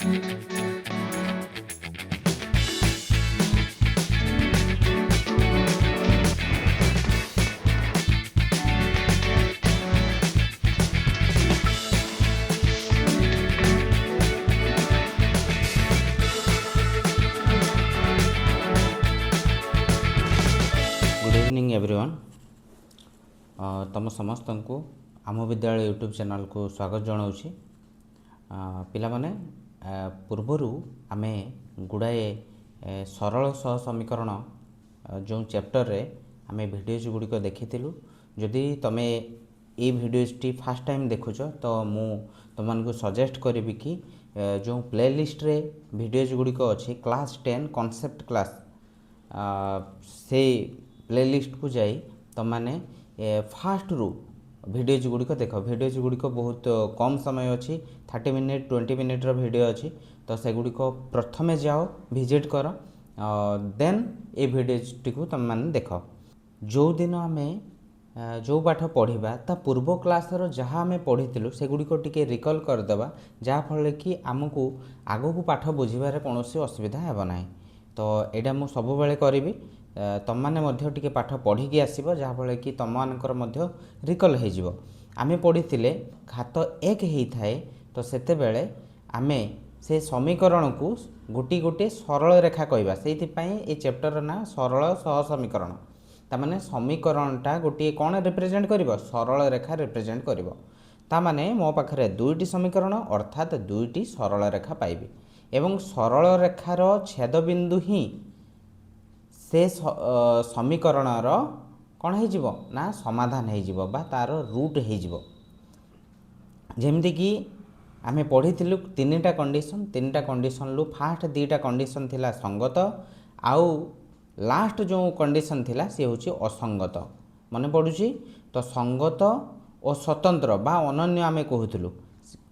Good evening everyone. तुम समस्त को आम विद्यालय यूट्यूब चैनल को स्वागत जनाऊँगी। पिला माने पूर्वर आम गुड़ाए सरल सह समीकरण जो चैप्टर रे आम भिडियोज गुड़िक देखी। जदि तुम ये भिडियोटी फास्ट टाइम देखुच तो मु तुमको सजेस्ट करी कि जो प्लेलिस्ट रे भिडियोज गुड़िक अच्छी क्लास 10 कॉन्सेप्ट क्लास से प्लेलिस्ट को जाई तुमने फास्ट रू भिडियोज गुड़िक देख। भिडियोज गुड़िक बहुत कम समय अच्छी 30 मिनिट 20 मिनिट भिडियो अच्छी, तो से गुड़िक प्रथमे जाओ विजिट कर देन ये भिडियोटी को तुम मैंने देख। जो दिन आम जो पाठ पढ़ा ता पूर्व क्लास जहाँ आम पढ़ी से गुड़िक टिके रिकल करदेवा, जहाँफल कि आमको आग को पाठ बुझार कौन असुविधा हे ना। तो यहाँ मुझे सब बेले करी तुम मैंने टिके पाठ पढ़ी आसब, जहाँफल कि तुम मानकर रिकल हो। आम पढ़ी घात 1 होता है, तो सेते बेले आमे से समीकरण को गोटी गोटे सरल रेखा कहवा। से ये चैप्टर ना सरल सह समीकरण। तामाने समीकरणटा गोटे कौन रिप्रेजेंट कर सरल रेखा रिप्रेजेंट कर। तामाने मो पाखे 2टी समीकरण अर्थात 2टी सरल रेखा पाइबी एवं सरल रेखार छेदबिंदु ही से समीकरणर कौन हो ना समाधान हो तार रूट हो। जमती कि आम पढ़ी 3टा कंडीशन। 3टा कंडीशन लु फास्ट 2टा कंडीशन थिला संगत, आउ लास्ट जो कंडीशन थिला सी हूँ असंगत। मन पड़ुची तो संगत और स्वतंत्र बा अनन्य आम कहूलु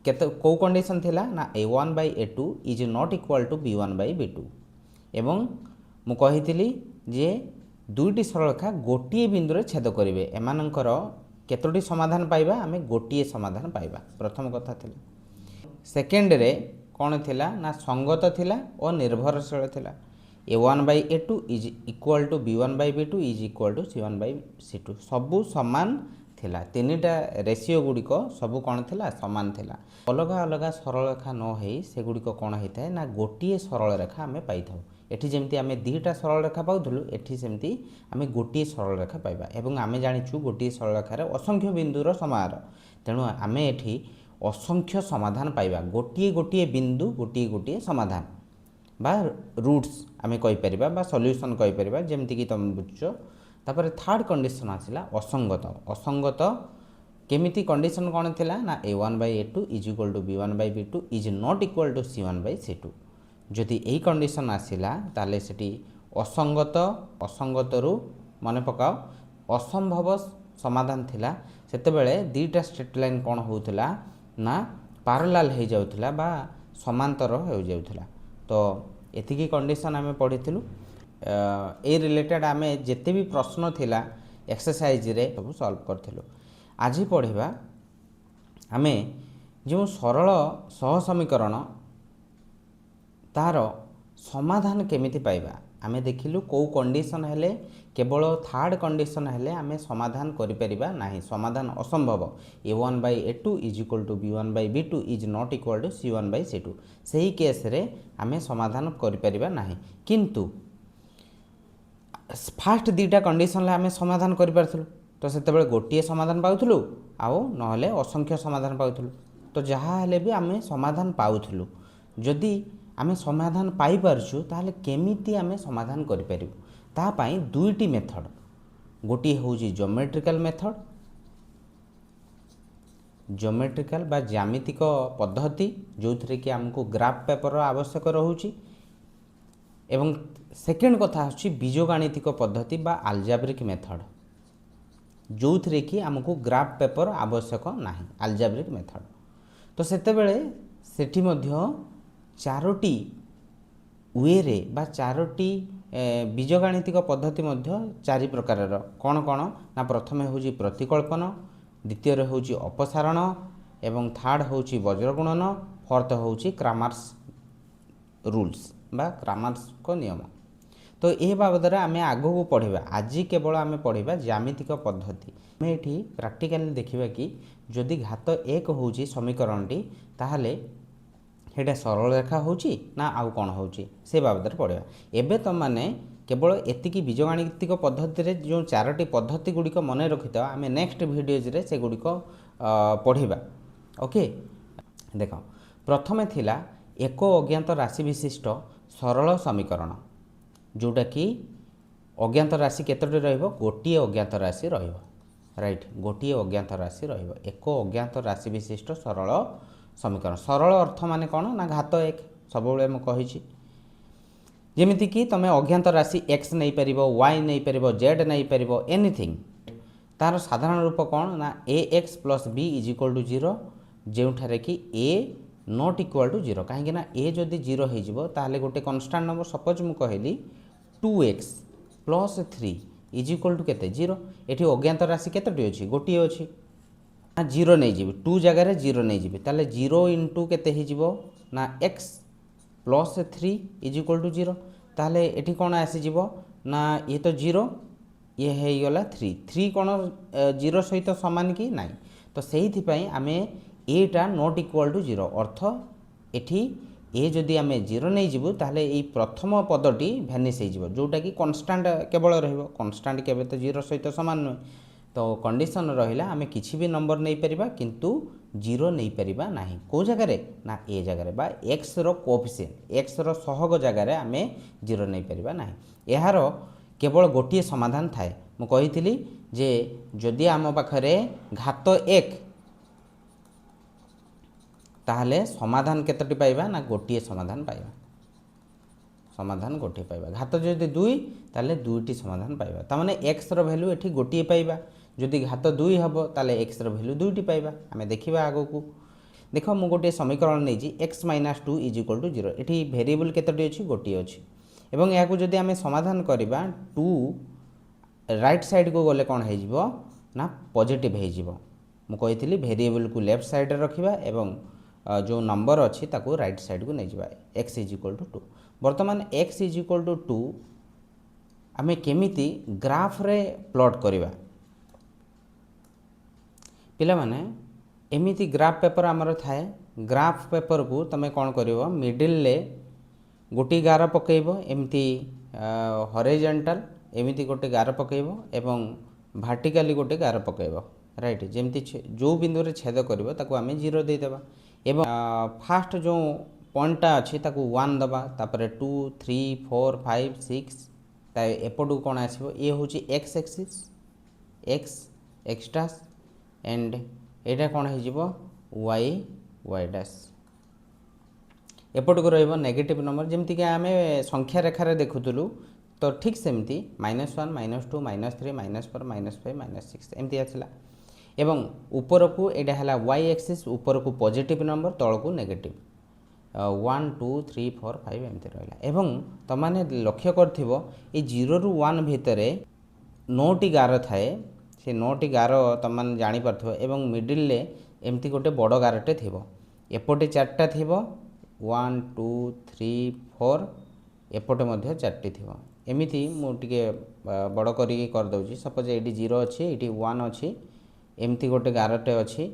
केते कौ कंडीशन थिला ना a1/a2 is not equal to b1/b2 एवं मु कही जे 2टी सरलरेखा गोटे बिंदु छेद करेंगे। एमानंकर केतोटी समाधान पाइबा आम गोटे समाधान पाइबा प्रथम कथा थिला। सेकेंड रे कौन थिला ना संगत थिला और निर्भरशील थिला। a1/a2 is equal to b1/b2 is equal to c1/c2 सबू समान थिला। 3टा रेशियो गुड़िक सबू कौन थिला समान थिला। अलग अलग सरल रेखा न हो से गुड़िक कौन होता है ना गोटे सरल रेखा आम पाई था। एठी जेमती आम 2टा सरल रेखा पाउथुलु, एठी सेमती आम गोटे सरल रेखा पाइबा एवं आम जानिछु गोटे सरल रेखार असंख्य बिंदुर समाहार। तेणु आम एठी असंख्य समाधान पाइबा। गोटे गोटे बिंदु गोटे गोटे समाधान बा रूट्स आम कहीपर बा सल्यूशन कहीपर जमती कि तुम बुझुच। तापर थर्ड कंडीशन आसला असंगत। असंगत केमिति कंडीशन कौन थिला ना a1/a2 is equal to b1/b2 is not equal to c1/c2। जदि यही कंडीशन आसला ताले सेठी असंगत असंगतरू मन पकाओ असंभव समाधान थिला। सेतेबेले 2टा स्ट्रेट लाइन कौन होउथिला ना पैरेलल हो जाउथिला बा समांतर हो जाउथिला। तो एतिकी कंडीशन आम पढ़ीथिलु। ए रिलेटेड आम जिते भी प्रश्न थिला एक्सरसाइज रे सब सॉल्व करथिलु। आज पढ़िबा आम जो सरल सह समीकरण तार समाधान केमिति पाइबा। आम देखिलु कौ कंडीशन हेले केवल थर्ड कंडीशन हेले आम समाधान करिपरिबा नाही, समाधान असंभव। a1/a2 is equal to b1/b2 is not equal to c1/c2 सही केस रे आम समाधान करिपरिबा नाही। किंतु फास्ट 2टा कंडीशन आम समाधान करिपारथुलु, तो सेतेबेले गोटे समाधान पाउथुलु आउ नहले असंख्य समाधान पाउथुलु। तो जहाँ हेले भी आम समाधान पाउथुलु। जदि आम समाधान पाई पारछु ताहले केमिति आम समाधान करिपरिबु ता पई 2टी मेथड। गोटे होउची ज्योमेट्रिकल मेथड, ज्योमेट्रिकल बा ज्यामितिक पद्धति जो थरे कि हमको ग्राफ पेपर आवश्यक रहउची एवं सेकेंड कथा आछि बीजगणितिक पद्धति बा अल्जेब्रिक मेथड जो थरे कि हमको ग्राफ पेपर आवश्यक नाही अल्जेब्रिक मेथड। तो सेतेबेले सेठी मध्य 4टी वे रे बा 4टी बीजगणितिक पद्धति मध्य 4 प्रकार कौन कौन ना प्रथम होउची प्रतिकल्पन, द्वितीय होउची अपसारण एवं थर्ड होउची वज्रगुणन, फोर्थ होउची क्रामर्स रूल्स बा ग्रामर्स को नियम। तो ये बाबद आम आग को पढ़ा आज केवल आम पढ़ा ज्यामितिक पद्धति आम ये प्राक्टिकाली देखा कि जदि घात 1 हूँ समीकरण टी ताहले हेटा सरल रेखा होची ना आउ कौन होची से बाबद पढ़ा। एबे तुम माने केवल एतिकी बीजगणितिक पद्धति रे जो 4टी पद्धति गुड़िक मन रखि था आम नेक्स्ट भिडियोज रे से गुड़िक पढ़ा। ओके देख प्रथमे थिला एक अज्ञात राशि विशिष्ट सरल समीकरण जोटा कि अज्ञात राशि केतोटी रहिबो गोटिए अज्ञात राशि रहिबो राइट गोटिए अज्ञात राशि रहिबो एक अज्ञात राशि विशिष्ट सरल समीकरण। सरल अर्थ माने कौन ना घात 1 सब मुझे कही जमीती कि तुम अज्ञात राशि x नहीं पार y नहीं पार z नहीं पार एनीथिंग तार साधारण रूप कौन ना ax plus b is equal to 0 जो कि a नॉट इक्वल टू 0 कहीं a जदि 0 हो ताहले गोटे कन्स्टांट नंबर सपोज मु कहली 2x plus 3 is equal to केते 0 एठी अज्ञात राशि केतोटी अछि गोटिए अछि ना 0 नहीं जीवि 2 जगह 0 नहीं जीवि ताले 0 इंटू केते ही जीवो ना x plus 3 is equal to 0 ताले एठी कोन आसी जीवो ना ये तो 0 ये है गला 3 कोन 0 सहित समान कि नहीं तो सेहि पई आमे एटा नॉट इक्वल टू 0 अर्थ एठी ए जदि आम 0 नहीं जीवु ताहले एई प्रथम पदटी भैनिश हो जोटा कि कन्स्टांट केवल रहिबो कन्स्टांट केबे तो 0 सहित समान नुहे तो कंडीशन रहिला आमे किछि भी नंबर नहीं परिबा किंतु 0 नहीं परिबा नाही को जगह ना ए जगह बा x रो कोएफिशिएंट x रो सहग जगह आमे 0 नहीं परिबा नाही एहार केवल गोटिए समाधान थाए मु कहिथिली जे जदि आम पाखरे घात 1 ताहले समाधान केतोटी पाइबा ना गोटिए समाधान पाइबा समाधान गोटिए पाइबा घात जदि 2 ताहले दुईटी समाधान पाइबा ता माने x रो वैल्यू एठी गोटिए पाइबा जदि घात 2 हबो ताहले x रो वैल्यू दुईटी पाइबा आमे देखिबा आगो को देखो मु गोटे समीकरण नै जी x - 2 = 0 एठी वेरिएबल केतोटी अछि गोटिए अछि एवं याकू जदि आमे समाधान करिबा 2 राइट साइड को गले कोन हे जिवो ना पॉजिटिव हे जिवो मु कहितली वेरिएबल को लेफ्ट साइड रे रखिबा एवं जो नंबर अच्छी ताको राइट साइड को नहीं जाए x = 2 बर्तमान x = 2 आमे केमिति ग्राफ रे प्लॉट करिबा पिला माने एमिति ग्राफ पेपर आमर थाए ग्राफ पेपर को तमे कौन करिवो मिडिल ले गोटी गार पकेइबो एमिति हॉरिजॉन्टल एमिति गोटे गार पकेइबो एवं वर्टिकली गोटे गार पकेइबो राइट जेमति जो बिंदु रे छेद करिवो ताको आमे 0 दे देबा एवं फास्ट जो पॉइंटा अच्छी ताको 1 दबा तापरे 2 3 4 5 6 ता एपटू कौन आसीबो ये होची x axis x extra and एटा कौन हो जिवो y डैश एपट को रहिबो नेगेटिव नंबर जेमति कि आमे संख्या रेखा रे देखुतलु तो ठीक सेमती -1 -2 -3 -4 -5 -6 एमती आछला एवं ऊपर को एटा हला y एक्सिस ऊपर को पॉजिटिव नंबर तळ को नेगेटिव 1 2 3 4 5 एमती रहला एवं तमाने लक्ष्य करथिबो ए 0 रु 1 भितरे 9टी गार थाए से 9टी गार तमान जानि परथो एवं मिडिल ले एमती गोटे बड़ गारटे थिबो एपटे 4टा थिबो 1 2 3 4 एपटे मध्ये 4टी थिबो एमिति मु टिके बड़ करी कर दउची सपोज एडी 0 अछि एडी 1 अछि एमती गोटे गारटे अछि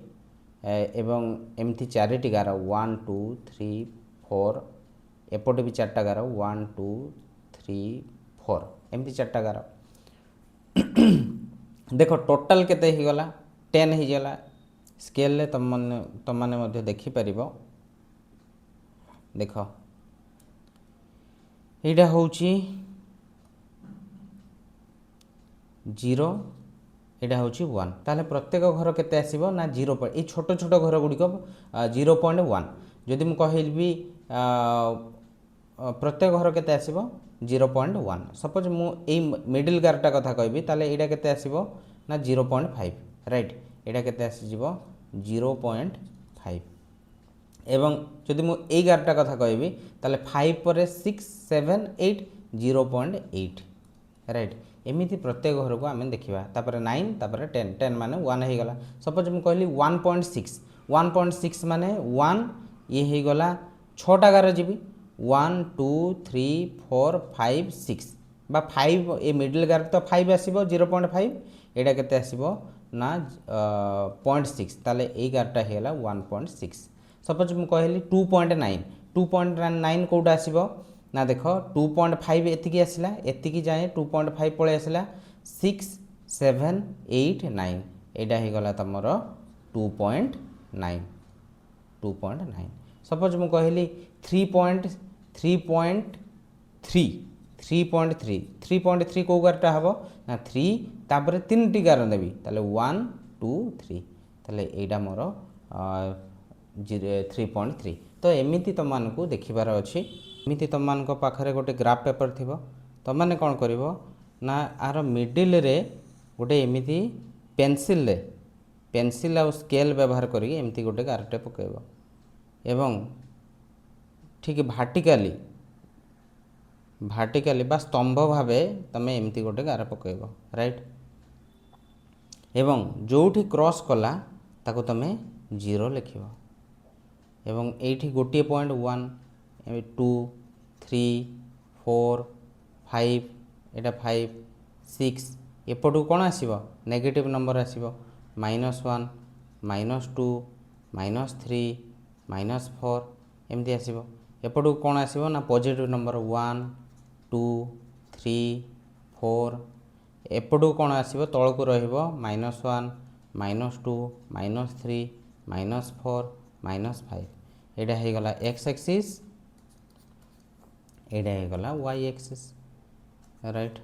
एवं एमती 4टी गार 1 2 3 4 एपटे भी 4टा गार 1 2 3 4 एमती 4टा गार देखो टोटल केते ही गला 10 ही गला स्केल ले तम माने मध्ये देखि परिबो देखो एटा होची 0 एटा होची 1 ताले प्रत्येक घर केते आसीबो ना 0 ए छोटो छोटो घर गुडी को 0.1 जदि मु कहलबी प्रत्येक घर केते आसीबो 0.1 सपोज मु ए मिडिल गारटा कथा कहबी ताले एटा केते आसीबो ना 0.5 राइट एटा केते आसी जीवो 0.5 एवं जदि मु ए गारटा कथा कहबी ताले 5 परे 6 7 8 0.8 राइट एमिति प्रत्येक घर को आमे देखिबा तापर 9 तापर 10 10 माने 1 हे गला सपोज मु कहली 1.6 माने 1 ये हे गला 6टा गार जीबी 1 2 3 4 5 6 बा 5 ए मिडिल गार तो 5 आसीबो 0.5 एटा केते आसीबो ना 0.6 ताले ए गारटा हेला 1.6 सपोज मु कहली 2.9 2.9 कोटा आसीबो ना देखो 2.5 एतिकी आसिला एतिकी जाए 2.5 पळे आसिला 6 7 8 9 एटा हे गला तमरो 2.9 2.9 सपोज मु कहली 3.3 को गारटा हबो ना 3 तापर 3 टी गार देबी ताले 1 2 3 ताले एटा मोर 3.3 तो एमिति तुम मानकु देखिबार अछि एमिति तुम मान को पाखरे गोटे ग्राफ पेपर थिबो तुम माने कोन करिवो ना आर मिडिल रे गोटे एमिति पेंसिल आ स्केल व्यवहार करी एमिति गोटे गारटे पकेबो एवं ठीक भार्टिकाली बा स्तंभ भावे तमे एमिति गोटे गार पकेबो राइट एवं जोठी क्रॉस कला ताको तमे 0 लिखिबो एवं एठी गोटे पॉइंट 1 2 3 4 5 एटा 5 6 एपटू कौन आसीबो नेगेटिव नंबर आसीबो -1 -2 -3 -4 एमती आसीबो एपटू कौन आसीबो ना पॉजिटिव नंबर 1 2 3 4 एपटू कौन आसीबो तळकू रहिबो -1 -2 -3 -4 -5 एटा हे गला x एक्सिस एटा हे गला y एक्सिस राइट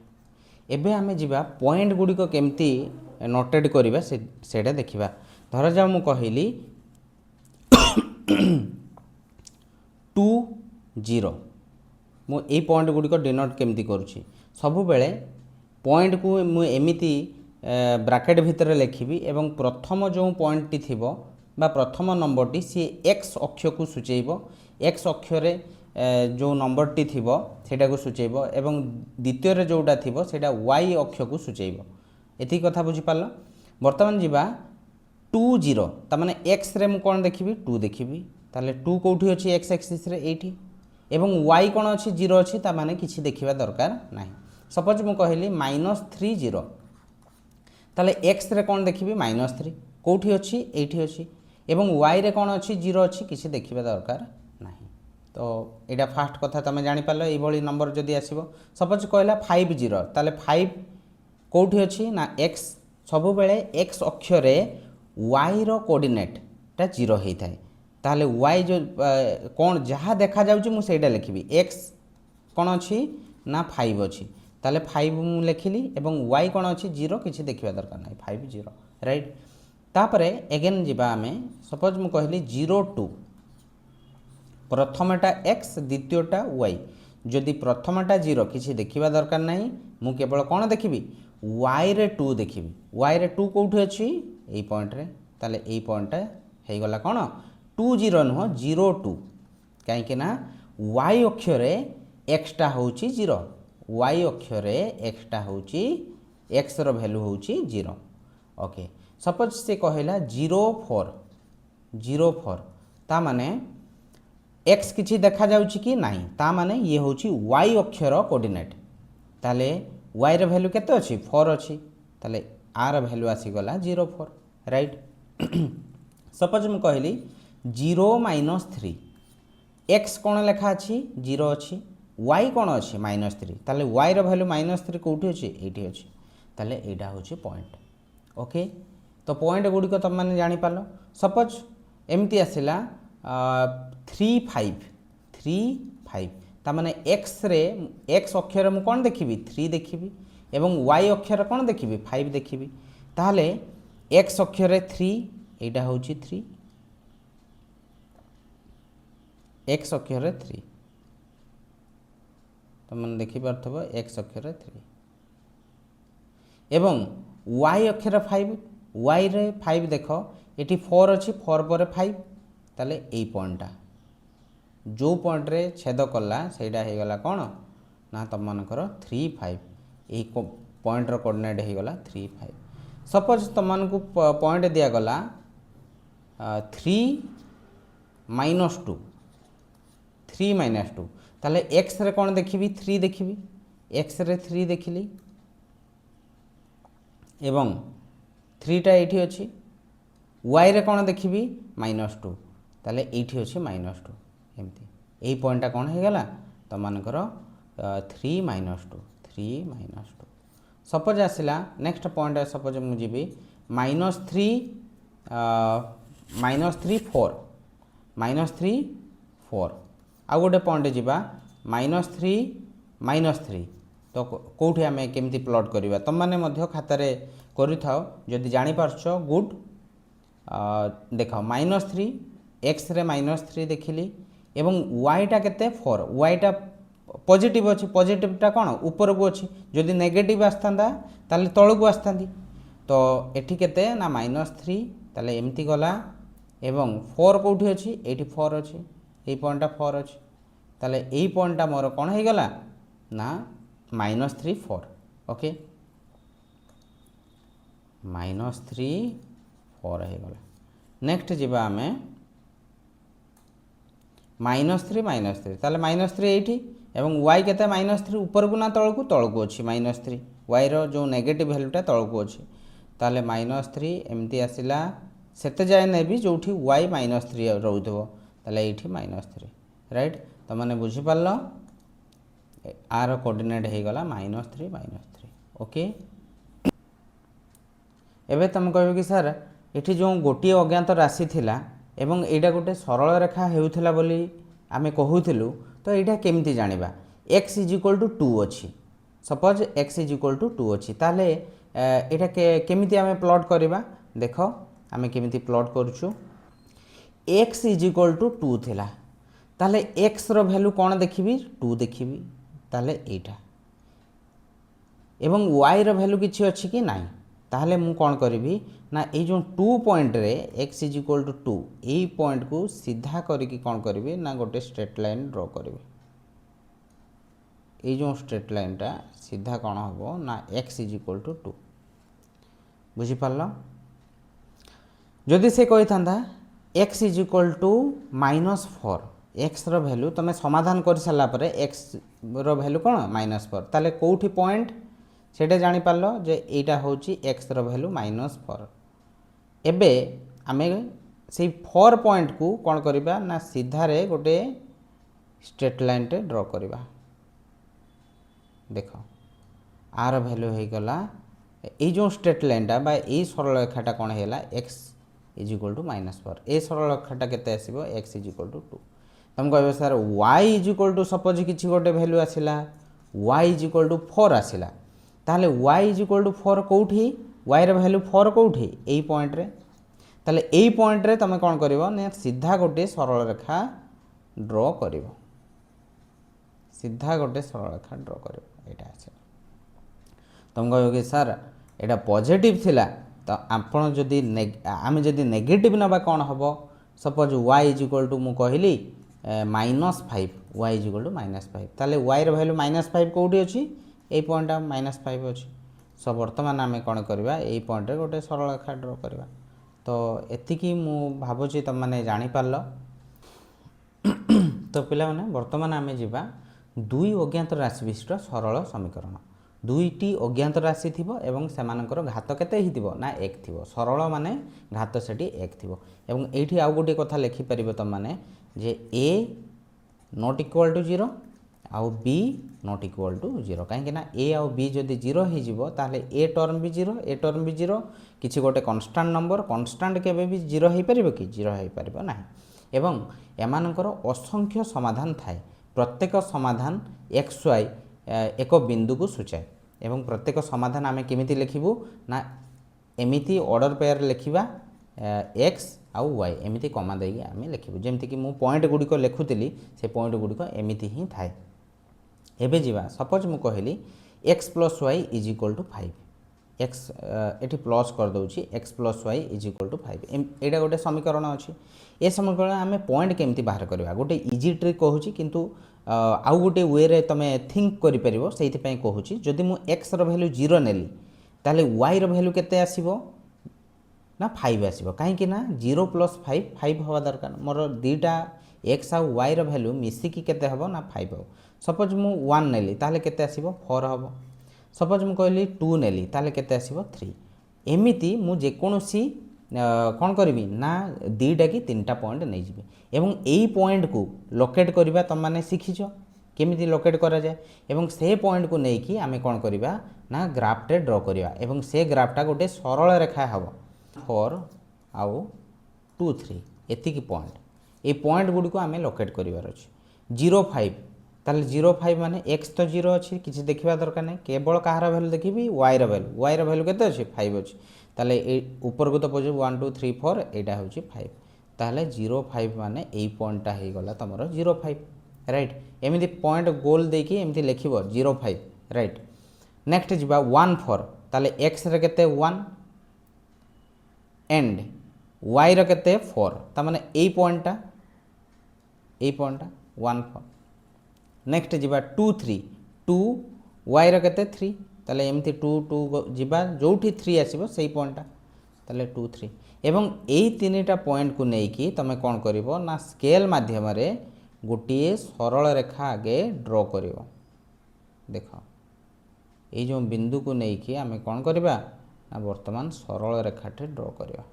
एबे आमे जिबा पॉइंट गुडी को केमती नोटेड करिबा सेटा देखिबा धर जा मु कहिली 2 0 मु ए पॉइंट गुडी को डिनोट केमती करूची सबु बेले पॉइंट को मु एमिति ब्रैकेट भितर लिखिबी एवं प्रथम जो पॉइंट टी थिबो बा प्रथम नंबर टी सी x अक्ष को सूचेइबो x अक्ष रे जो नंबर टी थिबो सेटा को सूचेइबो एवं द्वितीय रे जोटा थिबो सेटा y अक्ष को सूचेइबो एति कथा बुझी पालो वर्तमान जिबा 2 0 त माने x रे मु कोन देखिबी 2 देखिबी ताले 2 कोठी अछि x एक्सिस रे एठी एवं y कोन अछि 0 अछि त माने किछि देखिबा दरकार नाही सपोज मु कहली -3 0 ताले x रे कोन देखिबी -3 कोठी अछि एठी अछि एवं y रे कोन अछि 0 अछि किछि देखिबा दरकार नाही तो एटा फास्ट कथा तमे जानि पालो ए भली नंबर जदी आसीबो सपोज कहला 5 0 ताले 5 कोठी अछि ना x सबु बेले x अक्ष रे y रो कोऑर्डिनेट ता 0 हेइ थाए ताले y जो कोन जहा देखा जाउची मु सेटा लिखिबी x कोन अछि ना 5 अछि ताले 5 मु लिखिली एवं y कोन अछि 0 किछि देखिबा दरकार नाही 5 0 राइट तापरे अगेन जिबा आमे सपोज मु कहली 0 2 प्रथमटा x द्वितीयटा y जदि प्रथमटा 0 किछि देखिबा दरकार नाही मु केवल कोन देखिबी y रे 2 देखिबी y रे 2 कोठी अछि एई पॉइंट रे ताले एई पॉइंट हे गला कोन 2 0 न 0 2 काहे कि ना y अक्ष रे x टा होउची 0 y अक्ष रे x टा होउची x रो वैल्यू होउची 0 ओके सपोज से कहला 0 4 ता माने x किछि देखा जाउची कि नाही ता माने ये होउची y अक्षर कोऑर्डिनेट ताले y रे वैल्यू केते अछि 4 अछि ताले r रे वैल्यू आसी गला 0 4 राइट सपोज म कहली 0 -3 x कोन लेखा अछि 0 अछि y कोन अछि -3 ताले y रे वैल्यू -3 कोठी अछि एठी अछि ताले एटा होछि पॉइंट ओके तो पॉइंट गुडी को तुम माने जानि पालो सपोज एमती आसिला 3 5 ता माने x रे x अक्षर मु कोन देखिबी 3 देखिबी एवं y अक्षर कोन देखिबी 5 देखिबी ताले x अक्षर 3 एटा होची 3 x अक्षर 3 तो मन देखि परथबो x अक्षर 3 एवं y अक्षर 5 y रे 5 देखो एटी 4 अछि 4 पर 5 ताले ए पॉइंटटा जो पॉइंट रे छेद कला सेटा हे गला कोन ना तम मानकर 3 5 ए पॉइंट रो कोऑर्डिनेट हे गला 3 5 सपोज तम मान को पॉइंट दिया गला 3 -2 3 माइनस 2 ताले एक्स रे कौन देखिबी 3 देखिबी एक्स रे 3 देखिली एवं 3 टा एठी अछि वाई रे कौन देखिबी -2 ताले एठी अछि -2 एमती एही पॉइंट टा कौन हे गला त मानकर 3 माइनस 2 सपोज आसिला नेक्स्ट पॉइंट सपोज मु जीबी -3 -3 4 आ गोटे पॉइंट जीबा -3 तो कौटी आम केमती प्लॉट करवा तुम मैंने खातार करूँ जदि जापारछ गुड देख -3 एक्स रे -3 देखिली एवं वाईटा केते 4 वाईटा पॉजिटिव अच्छी पॉजिटिवटा कौन ऊपर को अच्छी जदि नेगेटिव आसता ताले तल को आसता तो एठी केते ना -3 ताले एमती गला एवं 4 कौटी अच्छी ये 4 अच्छी ये पॉइंटा 4 अच्छी ताले यही पॉइंटा मोर कौन हो गला ना -3 4 ओके -3 4 हो गला नेक्स्ट जीवा आम -3 ताले -3 एठी एवं y केते -3 ऊपर को ना तल को अच्छी -3 y रो जो नेगेटिव वैल्यूटा तल को अच्छी ताले -3 एमती आसिला सेते जाए नेबी जोठी y -3 रहउथबो ताले एठी -3 राइट तो माने बुझी पारलो आर कोऑर्डिनेट हे गला -3 ओके एबे तुम कहबे कि सर एठी जो गोटी अज्ञात राशि थिला एवं एटा गोटे सरल रेखा हेउथिला बोली आमे कहूथिलु तो एटा केमती जानिबा x = 2 अछि सपोज x = 2 अछि ताले एटा केमिति आमे प्लॉट करिबा देखो आमे केमिति प्लॉट करूछु x = 2 थिला ताले x रो वैल्यू कोन देखिबी 2 देखिबी ताले एटा एवं y रो वैल्यू किछि अछि कि नाही ताहले मु कोन करिबी ना ए जो 2 पॉइंट रे x = 2 एई पॉइंट को सीधा करिकि कोन करिबी ना गोटे स्ट्रेट लाइन ड्रॉ करिबी ए जो स्ट्रेट लाइन टा सीधा कोन हबो ना x = 2 बुझी पारलो जदि से कहि थांदा x = -4 x रो वैल्यू तमे समाधान कर साला परे x रो वैल्यू कोन -4 ताले कोठी पॉइंट सेटा जानि पारलो जे एटा होची x रो वैल्यू -4 एबे आमे से 4 पॉइंट को कोन करिबा ना सीधा रे गोटे स्ट्रेट लाइन टे ड्रॉ करिबा देखो आर वैल्यू हे गला ए जो स्ट्रेट लाइन टा बा ए सरल रेखाटा कोन हेला x = -4 ए सरल रेखाटा केते आसीबो x = 2 तुम कहबे सर y = सपोज किछि गोटे वैल्यू आसिला y = 4 आसिला ताहले y = 4 कोठी y रे वैल्यू 4 कोठी एई पॉइंट रे ताहले एई पॉइंट रे तमे कोन करिवो ने सीधा गोटे सरल रेखा ड्रॉ करिवो सीधा गोटे सरल रेखा ड्रॉ करिवो एटा आसे तुम कहबे कि सर एटा पॉजिटिव थिला तो आपण जदि आमे जदि नेगेटिव नबा कोन हबो सपोज y = मु कहली -5 y = -5 ताले y रे वैल्यू -5 कोठी अछि ए पॉइंट -5 अछि सो वर्तमान आमे कोन करबा ए पॉइंट रे गोटे सरल रेखा ड्रॉ करबा तो एतिकी मु भाबुची तुम माने जानि पारलो तो पिला माने वर्तमान आमे जिबा दुई अज्ञात राशि विशिष्ट सरल समीकरण दुईटी अज्ञात राशि थिबो एवं सेमानकर घात केते हिथिबो ना 1 थिबो सरल माने घात सेठी 1 थिबो एवं एठी आउ गोटे कथा लिखि परिबो तुम माने जे a ≠ 0 आउ b ≠ 0 कहीं ना a आउ b जदि 0 हो जिवो ताले a टर्म भी 0 a टर्म भी 0 किछि गोटे कांस्टेंट नंबर कांस्टेंट केबे भी 0 हो परिबो कि 0 हो परिबो नाही एवं एमानकर असंख्य समाधान थाए प्रत्येक समाधान x y एक बिंदु को सूचाए एवं प्रत्येक समाधान आमे केमिति लिखिबु ना एमिति ऑर्डर पेयर लिखिबा x आउ y एमिति कमा देगी आमे लिखिबु जेमति कि मु पॉइंट गुडी को लिखुतिली से पॉइंट गुडी को एमिति ही थाए एबे जीवा सपोज मु कहली x + y = 5 x एठी प्लस कर दउची x + y = 5 एटा गोटे समीकरण अछि ए समीकरण आमे पॉइंट केमिति बाहर करबा गोटे इजी ट्रिक कहूची किंतु आउ गोटे वे रे तमे थिंक करि परिबो सेति पय कहूची जदि मु x रो वैल्यू 0 नेली ताले y रो वैल्यू केते आसीबो ना 5 आसीबो काहे कि ना 0 + 5 5 होवा दरकार मोर दीटा एक्स आउ वाई भैल्यू मिसिकी केते हबो ना 5 हो। सपोज मु 1 नेली ताले केते आसीबो 4 हबो। सपोज मु कहली 2 नेली ताले केते आसीबो 3। एमिति मु जेकोसी कौन करी ना 2टा कि 3टा पॉइंट नहीं जी एवं यही पॉइंट को लोकेट करवा तुम मैंने शिखीच केमी लोकेट करा जाए एवं से पॉइंट को लेकिन आम कौन करवा ना ग्राफ्टे ड्र करवा एवं से ग्राफ्टा गोटे सरल रेखा हम 4 आउ 2 3 एतिकी पॉइंट ये पॉइंट गुड़ी को आम लोकेट करार अच्छे 0 5 ताल 0 5 माने एक्स तो 0 अच्छी किसी देखा दरकार नहीं केवल कहार भैल्यू देखी वाई भैल्यू के 5 अच्छी ताले ऊपर को तो पहुँचे 1 2 3 4 यहाँ हूँ 5 ताहले 0 5 माने यही पॉइंटा हो गला तुम 0 5 राइट एमती पॉइंट गोल देकी एमती लिख 0 5 राइट नेक्स्ट जी 1 4 ताले एक्स रे केते 1 एंड वाई रे केते 4 ता माने यही पॉइंटा 1 4 नेक्स्ट जी 2 3 2 वाई रे केते 3 ताले एमती 2 2 जीवा जोठी 3 आसीबो सेही पॉइंटा ताले 2 3 एवं यही 3टा पॉइंट को लेकिन तुम कौन कर ना स्केल माध्यम गोटे सरल रेखा आगे ड्र कर देख ये जो बिंदु को लेकिन आम कौन करवा ना वर्तमान सरल रेखाटे ड्र करवा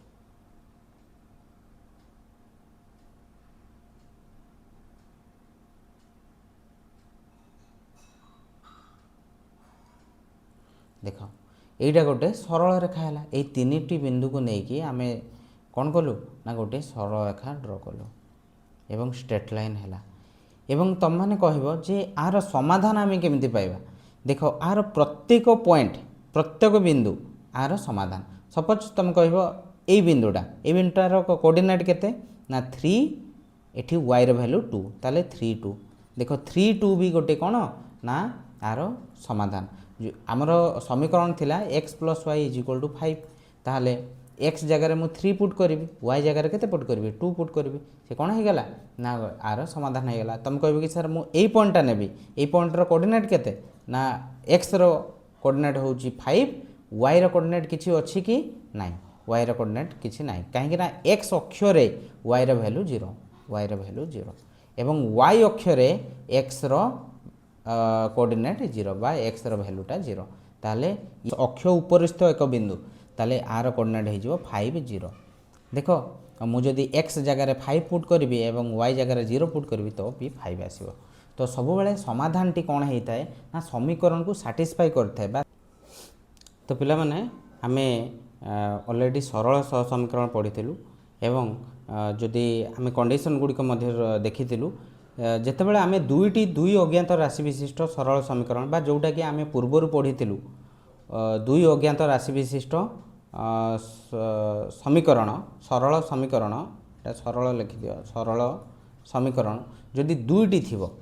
देख यहीटा गोटे सरल रेखा है ये 3टी बिंदु को लेकिन आम कौन कलु ना गोटे सरल रेखा ड्र कलु एवं स्ट्रेट लाइन है एवं तुम मैंने कह जे आर समाधान आम केमी पाइबा देख आर प्रत्येक पॉइंट प्रत्येक बिंदु आर समाधान सपोज तुम कह यही बिंदुटार कोऑर्डिनेट केते ना 3 एठी वाई वैल्यू 2 ताले 3 2 देख 3 2 भी गोटे कौन ना आर समाधान आमर समीकरण थिला x plus y is equal to 5 ताहले x जगार मु 3 पुट करी y जगार केते पुट करी 2 पुट करी से कौन हो गला ना आर समाधान हो गला तुम कहबो कि सर मु एई पॉइंटटा नेबी एई पॉइंटर कोऑर्डिनेट केते ना x रो कोऑर्डिनेट होची 5 y रो कोऑर्डिनेट किछि अछि कि नाही y रो कोऑर्डिनेट किछि नाही काहे ना x अक्ष रे y रो वैल्यू 0 y रो वैल्यू 0 एवं y अक्ष रे x रो कोऑर्डिनेट 0 बा x रो वैल्यूटा 0 ताले अक्ष उपरिस्थ एक बिंदु ताले आर कोऑर्डिनेट हो 5 0 देख मुझे x जगार 5 पुट करी एवं y जगार 0 पुट करी तो भी 5 आसो तो सब बेले समाधान टी कौन होता है ना समीकरण को साटिस्फाई करता है तो पिला माने आमे ऑलरेडी सरल सह समीकरण पढ़ीलु एवं जदि आमे कंडीशन गुड़िक देखीलु जेतेबेले आमे दुई अज्ञात राशि विशिष्ट सरल समीकरण बा जोटा कि आमे पूर्वर पढ़ीलु दुई अज्ञात राशि विशिष्ट समीकरण सरल समीकरण सरल लिखिदियो सरल समीकरण जदि दुईटी थिबो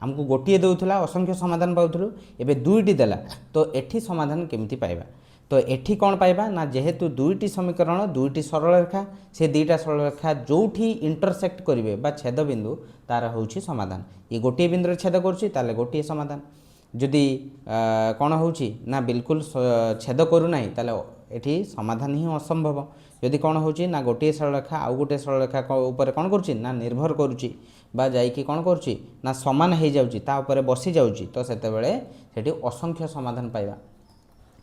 आमको गोटे देउथला असंख्य समाधान पाउथलु एबे दुईटी देला तो एठी समाधान केमिति पाइबा तो एठी कौन पाइबा ना जेहेतु दुईटी समीकरण दुईटी सरल रेखा से दुईटा सरल रेखा जोठी इंटरसेक्ट करिवे बा छेद बिंदु तार होउछि समाधान ये गोटे बिंदु छेद करुछि ताले गोटे समाधान जदि कौन होउछि ना बिल्कुल छेद करू नाही ताले एठी समाधान ही असंभव जदि कौन होउछि ना गोटे सरल रेखा आउ गोटे सरल रेखा ऊपर कौन करुछि ना निर्भर करुछि बा जाइकी कौन करुछि ना समान हो जाउछि ता ऊपर बसी जाउछि तो सेतेबेले सेठी असंख्य समाधान पाइबा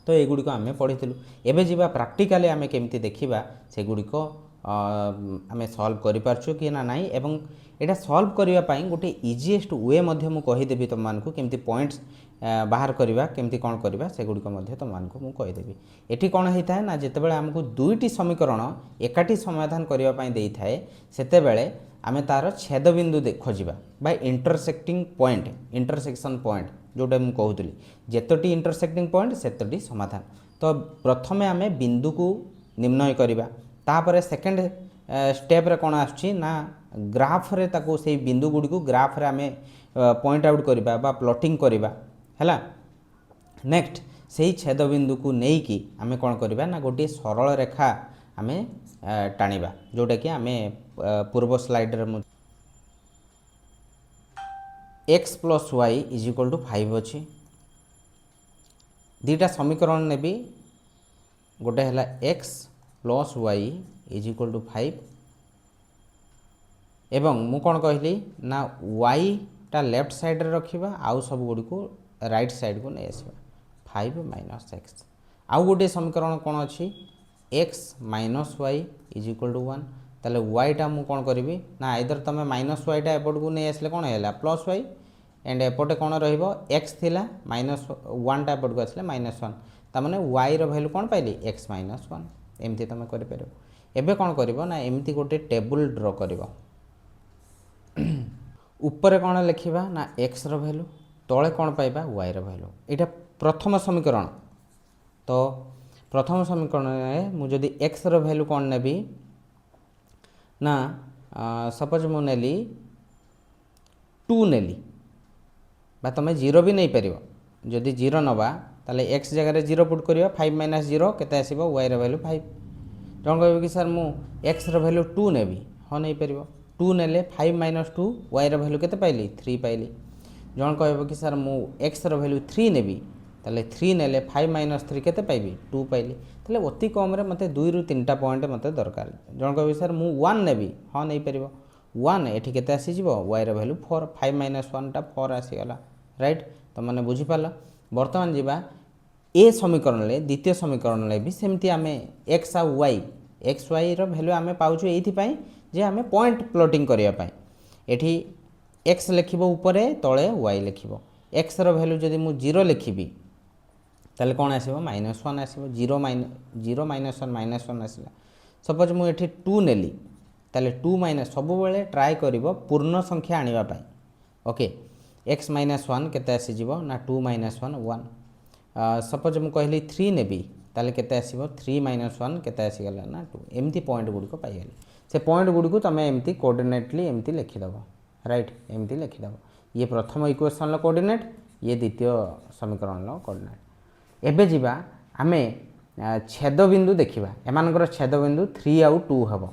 तो एगुड़िक आम पढ़ीलु एवं जी प्राक्टिकाली आम केमती देखा से गुड़िक आम सल्व करूँ कि ना नाई एवं यहाँ सल्व करने गोटे इजीएस्ट वे मुझे कहीदेवी तुम मानक केमती पॉइंट्स बाहर करवा केमती कौन करवा से गुड़िक तुम मानक कहीदेवी एटी कौन होता है ना जितेबाला आमको दुईटी समीकरण एकाठी समाधान करने दे थाए सेतेबेले आमे तार छेद बिंदु खोजा बा इंटरसेक्टिंग पॉइंट इंटरसेक्शन पॉइंट जोटा मुझे कहूली जेतोटी इंटरसेक्टिंग पॉइंट सेतोटी समाधान तो प्रथमे आमे बिंदु को निर्णय करवा तापर सेकेंड स्टेप रे कौन आछी ना ग्राफ रे ताको से बिंदु गुड़ी को ग्राफ रे आमे पॉइंट आउट करवा बा प्लॉटिंग करवा हैला नेक्स्ट से छेद बिंदु को नहीं कि आमे कौन करवा ना गोटे सरल रेखा आमे टाणिबा जोटा कि आमे पूर्व स्लाइड रे x plus y is equal to 5 अच्छी दीटा समीकरण ने भी गोटे है x plus y is equal to 5 एवं मु कौन कहली ना वाई टा लेफ्ट साइड रे रखिबा आउ सब गुडी को राइट साइड को नै आसीबा 5 माइनस एक्स आउ गोटे समीकरण कौन अच्छी x minus y is equal to 1 ताले वाईटा मु कौन करी ना आइदर तुम माइनस वाईटा एपट को नहीं आसले कौन है प्लस वाई एंड एपटे कौन रक्स थिला माइनस 1 टा एपट को आसले माइनस 1 तामाने वाई रो वैल्यू कौन पाइली एक्स माइनस 1 एमती तुम कर एबे कौन कर ना एमती गोटे टेबल ड्र कर ऊपर कौन लिखा ना एक्स रो वैल्यू तले कौन पाइबा वाई रो वैल्यू यहाँ प्रथम समीकरण तो प्रथम समीकरण में मुझे एक्स रो वैल्यू कौन नेबी ना सपोज मु नेली 2 नेली बा तुम जीरो भी नहीं पार जदि जीरो नवा ताले एक्स जगह जीरो पुट करियो 5 माइनस जीरो केते आसीबो वाई रो वैल्यू 5 जन कहबे कि सर मु एक्स रो वैल्यू 2 नेबी हाँ नहीं पार 2 नेले 5 माइनस 2 वाई रो वैल्यू केते पाइली 3 पाइली जन कहबे कि सर मु एक्स रो वैल्यू 3 नेबी ताले 3 नेले 5 माइनस 3 केते पाइबी 2 पाइली ताले अति कम रे मते 2 रु 3टा पॉइंट मते दरकार जन कहबे सर मु 1 नेबी हाँ नहीं पार 1 एठी केते आसी जिवो वाई रो वैल्यू 4 5 माइनस 1 टा 4 आसी गला राइट तो मैंने बुझीपार बर्तमान जीवा ए समीकरण ले द्वितीय समीकरण ले भी सेमती आमे एक्स आ वाई एक्स वाई रो वैल्यू आमे पाउछु एथि पई जे आमे पॉइंट प्लॉटिंग करिया पई एठी एक्स लिखिबो ऊपरे तळे वाई लिखिबो एक्स रो वैल्यू जदि मु 0 लिखिबी ताले कोन आसीबो -1 आसीबो 0 माइनस 1 -1 आसीला सपोज मु एठी 2 नेली ताले 2 माइनस सब बेले ट्राई करिवो पूर्ण संख्या आनिबा पई ओके एक्स माइनस 1 केते आसी जीवो ना 2 माइनस 1 1 सपोज मु कहली 3 नेबी ताले केते आसीबो 3 माइनस 1 केते आसी गला ना 2 एमती पॉइंट गुडी को पाई गेली से पॉइंट गुडी को तमे एमती कोऑर्डिनेटली एमती लिखि दबो राइट एमती लिखि दबो ये प्रथम इक्वेशन लो कोऑर्डिनेट ये द्वितीय समीकरण लो कोऑर्डिनेट एबे जीवा आमे छेद बिंदु देखिबा एमानकर छेद बिंदु 3 आउ 2 हबो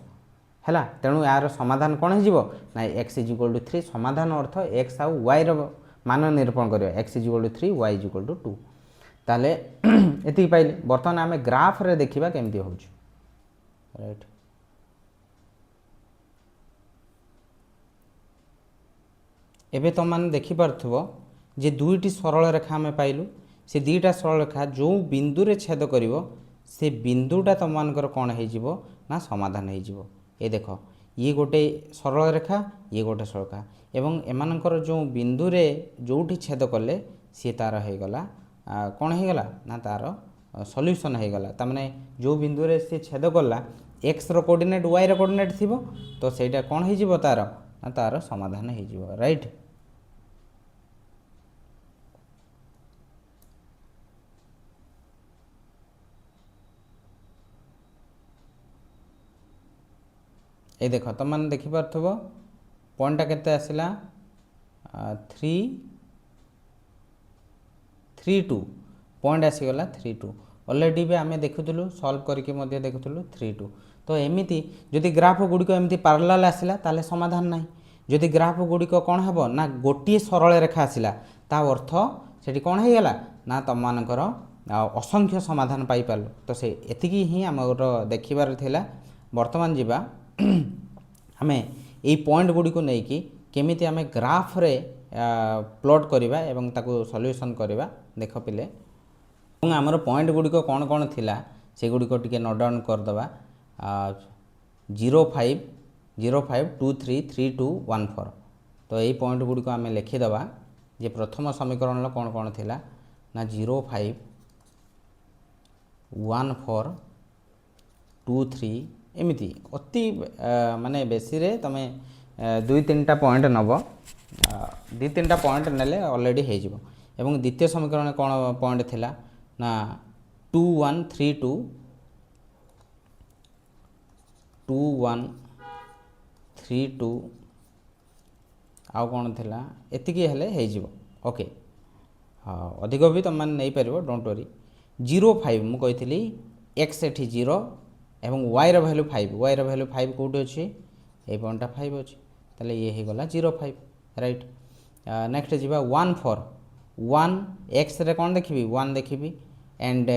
हैला तेणु यार समाधान कौन हो ना एक्स इज इक्वल टू 3 समाधान अर्थ एक्स आउ वाई रो मान निरूपण करिया x is equal to 3 y is equal to 2 ताले एति पाइले बर्तमान आमे ग्राफ रे देखिबा केमती होउछ राइट एबे तो मान देखि पारथबो जे दुईटी सरल रेखा आमे पाइलु से दुईटा सरल रेखा जो बिंदु रे छेद करिवो से बिंदुटा तुम मानकर कौन हो जिवो ना समाधान हो जिवो ये देख ये गोटे सरल रेखा ये गोटे सरल रेखा एवं एमानकर जो बिंदु रे जोठी छेद कले सी तार हो गला कौन हो गला ना तार सॉल्यूशन हो गला तामाने जो बिंदु रे सी छेद कला एक्स रो कोऑर्डिनेट वाई रो कोऑर्डिनेट थिबो तो सेटा कौन हो जिवो तार ना तार समाधान हो जिवो राइट ये देख तुम मैंने देखिपो पॉइंटा केते आसला 3 2 पॉइंट आसीगला 3 2 ऑलरेडी भी आम देखुलु सॉल्व करके देखुलु 3 2 तो एमती जदि ग्राफ गुड़िक एमती पैरेलल आसला ताले समाधान ना जदि ग्राफ गुड़िक कौन हम ना गोटे सरल रेखा आसला ता अर्थ से कौन हो गला ना तुम मानकर असंख्य समाधान पाई पारलु तो से एतिकी ही आमर देखिबार थिला वर्तमान जीवा आमे यही पॉइंट गुड़ी को लेकिन केमिति आमे ग्राफ रे प्लॉट करिबा एवं ताको सॉल्यूशन करिबा देख पिले एवं आमर पॉइंट गुड़ी को कौन कौन थिला से गुड़ी को टिके नोट डाउन कर दबा 0 5 0 5 2 3 3 2 1 4 तो यही पॉइंट गुड़ी को आमे लिखि दबा जे प्रथम समीकरण लो कौन कौन थिला ना 0 5 1 4 2 3 एमती अति माने बेसी रे तमे 2-3टा पॉइंट नब 2-3टा पॉइंट नेले ऑलरेडी हो जिवो एवं द्वितीय समीकरण कौन पॉइंट थिला ना 2 1 3 2 2 1 3 2 आउ कौन थिला एतिकी हेले हो जिवो ओके हाँ अधिक भी तुम मैंने नहीं पार डोंट वरी 0 5 मु कही एक्स एठी 0 एवं वाई रो वैल्यू 5 वाई रो वैल्यू 5 कोठी अछि ए पॉइंटा 5 अछि ताले ये हे गला 0 5 राइट नेक्स्ट जीवा 1 4 1 एक्स रे कौन देखिबी 1 देखिबी एंड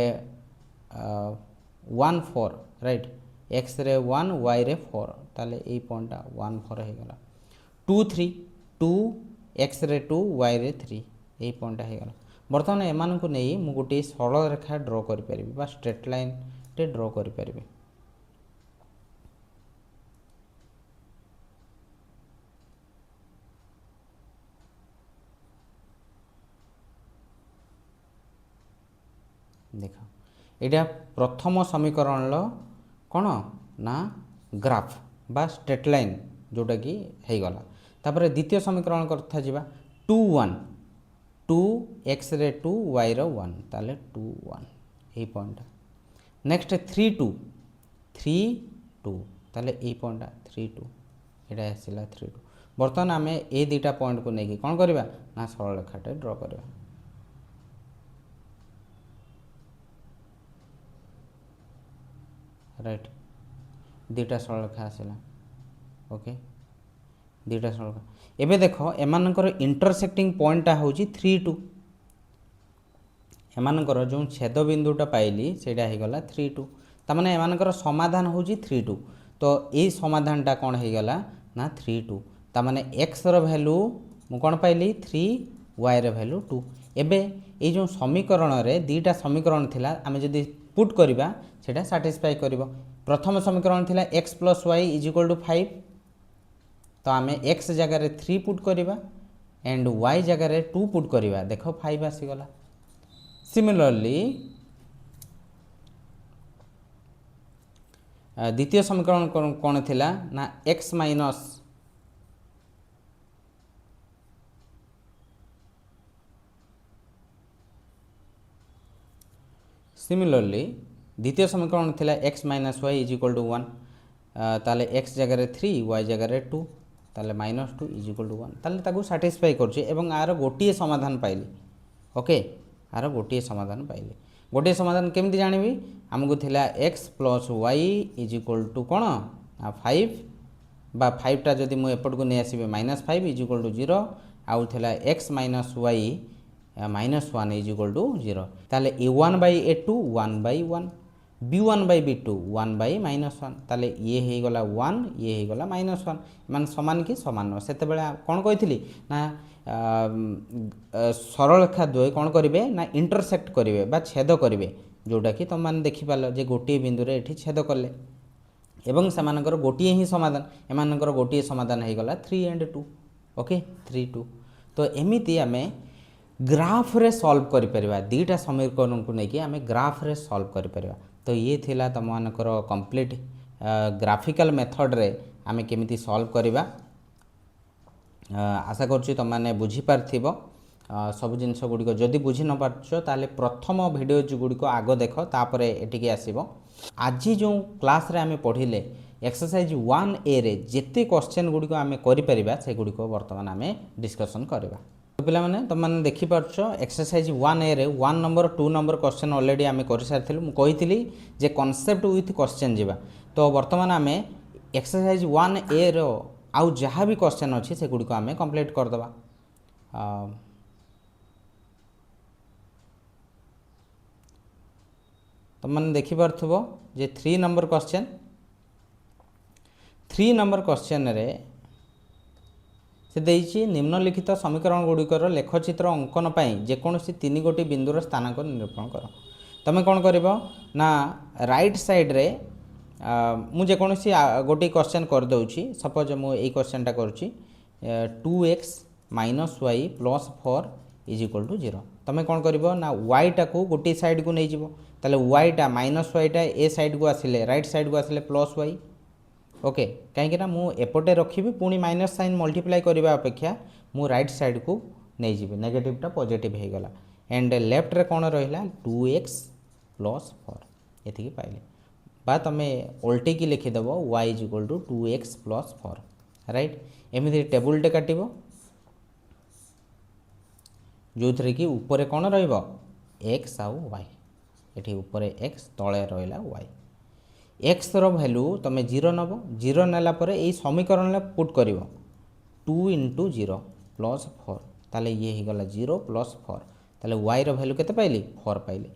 1 4 राइट एक्स रे 1 वाई रे 4 ताले ए पॉइंटा 1 4 हे गला 2 3 2 x रे 2 y रे 3 यही पॉइंट हो गला। बर्तमान एमानकु नहीं मु गोटे सरल रेखा ड्रॉ कर परिबी बा स्ट्रेट लाइन टे ड्रॉ कर परिबी। देख एटा प्रथम समीकरण लो कौन ना ग्राफ बा स्ट्रेट लाइन जोटा कि हो गला। तापर द्वितीय समीकरण कथा जीवा 2 1 2 x रे 2 y रो 1 ताले 2 1 यही पॉइंट। नेक्स्ट 3 2 3 2 ताले यही पॉइंट 3 2 एटा आसीला 3 2। बर्तमान आम ए दुटा पॉइंट को लेकिन कौन करवा ना सरल रेखाटे ड्रॉ करवा। राइट दुटा सरल रेखा आसला। ओके दुटा सरल रेखा एबे देखो एमानकर इंटरसेक्टिंग पॉइंटा हूँ 3 2 एमानकर जो छेद बिंदुटा पाइली सेटा हो गला 3 2 तामाने एमानकर समाधान हूँ 3 2। तो ये समाधानटा कौन हो गला ना 3 2 तामाने x रो वैल्यू मु कौन पाइली 3 y रो वैल्यू 2। एबे ये जो समीकरण रे दुटा समीकरण थिला आमे जदि पुट करिबा सेटा सैटिस्फाई करिवो। प्रथम समीकरण थिला x + y = 5 तो आमे x जगह 3 पुट करिबा एंड y जगह 2 पुट करिबा देखो 5 आसी गला। सिमिलरली द्वितीय समीकरण कौन थिला ना x माइनस सिमिलरली द्वितीय समीकरण थिला x माइनस y = 1 ताले x जगह 3 y जगह 2 ताले -2 = 1 ताले ताकू सैटिस्फाई करछि एवं आर गोटिए समाधान पाइली। ओके आर गोटिए समाधान पाइली। गोटिए समाधान केमती जानिबी हमकु थिला x + y = कोन 5 बा 5 टा जदि मु एपट को नै आसीबे -5 = 0 आउ थिला x माइनस y -1 = 0 ताले a1/a2 1/1 b1/b2 1/-1 ताले ये हो गला 1 ये हो गला -1 मान समान कि समान से कौन कही ना सरल रेखा द्वय कौन करेंगे ना इंटरसेक्ट करेंगे बा छेद करेंगे जोटा कि तुम मैंने देखिपार जे गोटे बिंदु रे एठी छेद कले एवं सेमानकर गोटे ही समाधान एमानकर गोटे समाधान हो गला 3 and 2। ओके 3 2 तो एमिति आमे ग्राफ रे सॉल्व करि परिबा दुटा समीकरण को लेकिन आमे ग्राफ रे सॉल्व करि परिबा। तो ये थिला तुम मानकर कंप्लीट ग्राफिकल मेथड रे आमे केमिति सॉल्व करिबा। आशा करछि तुम माने बुझी पारथिबो सब जिनस गुड़िक जदि बुझी न पारछ ताले प्रथम भिडियो गुड़िक आग देख तापर एटिके आसीबो। आज जो क्लास रे आमे पढ़िले एक्सरसाइज 1A रे जेते क्वेश्चन गुड़िक आमे करि परिबा से गुड़िक वर्तमान आमे डिस्कशन करबा। तो पिला माने तुम माने देखि पारछ एक्सरसाइज 1A रे 1 नंबर 2 नंबर क्वेश्चन ऑलरेडी आमे करि सारथिलु। मु कहितली जे कांसेप्ट विथ क्वेश्चन जिबा तो वर्तमान आमे एक्सरसाइज 1A रो आउ जहाँ भी क्वेश्चन अच्छी से गुड़िक आमे कंप्लीट करदबा। तुम मैंने देखिपार्थुबो जे 3 नंबर क्वेश्चन 3 नंबर क्वेश्चन रे से देइछि निम्नलिखित समीकरण गुड़िकर लेखचित्र अंकन पाई जेकोसी 3 गोटी बिंदुर स्थानांक निरूपण कर। तुम कौन करिवो ना राइट साइड रे मु जेकोसी गोटी क्वेश्चन कर दउछि सपोज मु एई क्वेश्चनटा करूछि 2x - y + 4 = 0। तुम कौन करिवो ना y टा को गोटी साइड को नै जिवो ताले y टा -y टा ए साइड को आसिले राइट साइड को आसिले +y। ओके कहीं ना मु एपटे रखी पुणी माइनस साइन मल्टीप्लाई करने अपेक्षा मु राइट साइड को नहीं जी नेगेटिवटा पॉजिटिव हो गला एंड लेफ्ट रे कौन रहा 2x + 4 ये पाइले बा तुम उल्टे की लिखिदेव y = 2x + 4 राइट एमती टेबुलटे काटब जो थे कि ऊपर कौन रक्स आउ y ये ऊपर x तले रहा y एक्स रो वैल्यू तुम 0 नब 0 नेला परे यही समीकरण में पुट कर 2 × 0 + 4 ताले ये हो गला 0 + 4 ताले y रो वैल्यू केते पाइली 4 पाइली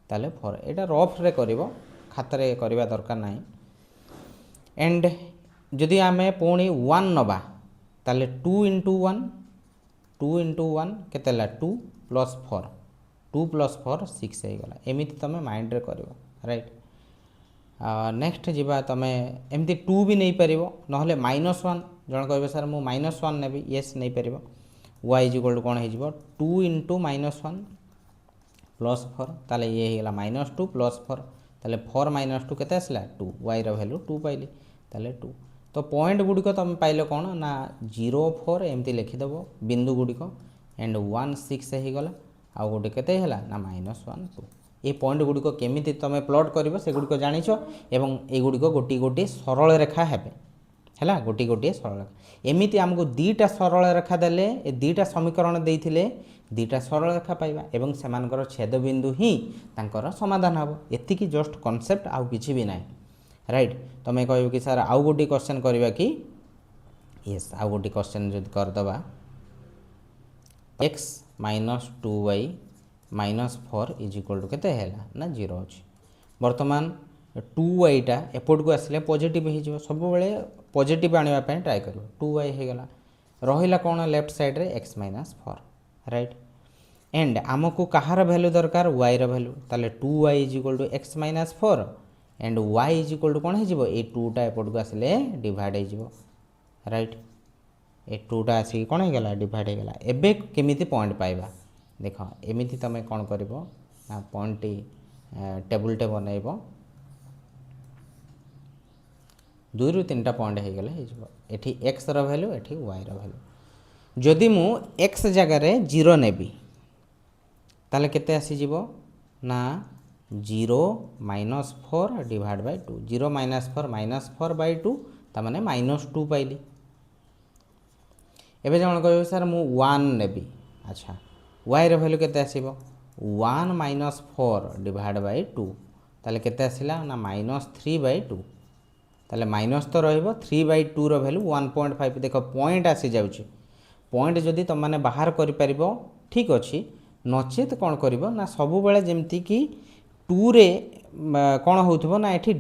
ताले 4 एटा रफ रे करिवो खातरे करबा दरकार नाही एंड जदि आमे पुणी 1 नबा ताले 2 इंटू 1 केते ला 2 प्लस 4 2 प्लस 4 6 हो गला एमिति तुम माइंड रे करिवो राइट। नेक्स्ट जीवा तुम एमती 2 भी नहीं पारिबो नहले -1 जण कहबे सर मु -1 नेबी यस नहीं पारिबो y इक्वल टू कोन हे जिवो 2 इंटू -1 प्लस 4 ताले ये हे गला -2 प्लस 4 ताले 4 -2 केते आसला 2 y रो वैल्यू 2 पाइली ताले 2 तो पॉइंट गुड़िक तुम पाइल कौन ना 0 4 एमती लिखिदेव बिंदु गुड़िक एंड 1 6 हो गला आउ गोटे केते है ना -1 2 ये पॉइंट गुड़िक केमी तुम प्लॉट कर से गुड़िक जाच एवं ये गुड़िक गोटे गोटे सरल रेखा हेबे है गोटे गोटे सरल रेखा एमती आमको दीटा सरल रेखा देले ए दीटा समीकरण देइथिले दीटा सरल रेखा पाइबा एवं सेमानकर छेद बिंदु ही तांकर समाधान हम एतिकी जस्ट कॉन्सेप्ट आउ किछि भी नाही राइट। तुम्हें कह कि सर आउ गोटे क्वेश्चन करवा कि यस आउ गोटे क्वेश्चन जब करदबा x minus 2y minus 4 is equal to केते हैला ना 0 अछि वर्तमान 2y टा एपट को आसले पॉजिटिव हो सब बेले पॉजिटिव आनिबा पय ट्राई करियो 2y हे गला रहिला कोन लेफ्ट साइड रे x माइनस 4 राइट एंड आमको कहार वैल्यू दरकार y रो वैल्यू ताले 2y is equal to x minus 4 and y is equal to कौन हो ये 2 टा एपट को आसले डिवाइड हो राइट ए 2 टा आसिक कौन हो गला डिवाइड हो गला एबे केमिति पॉइंट पाइबा देख एमिति तुम कौन कर पॉइंट टेबुल टे बनइब 2 रु 3टा पॉइंट हो गले एठी x रो वैल्यू एठी y रो वैल्यू जदि मु x जगह रे 0 नेबी ताले केते आसी जीवो ना 0 minus 4 divide by 2 0 minus 4 by 2 तामाने -2 पाइली एबे जण कहबे सर मु 1 नेबी अच्छा y रो वैल्यू केते आसीबो 1 माइनस 4 डिवाइड बाय 2 ताले केते आसिला ना -3 बाय 2 ताले माइनस तो रहइबो 3 बाय 2 रो वैल्यू 1.5 देखो पॉइंट आसी जाउची पॉइंट जदि तुम माने बाहर करि परिबो ठीक अछि नचेत कोन करिवो ना सब बेले जेमति कि 2 रे कौन हो ना ये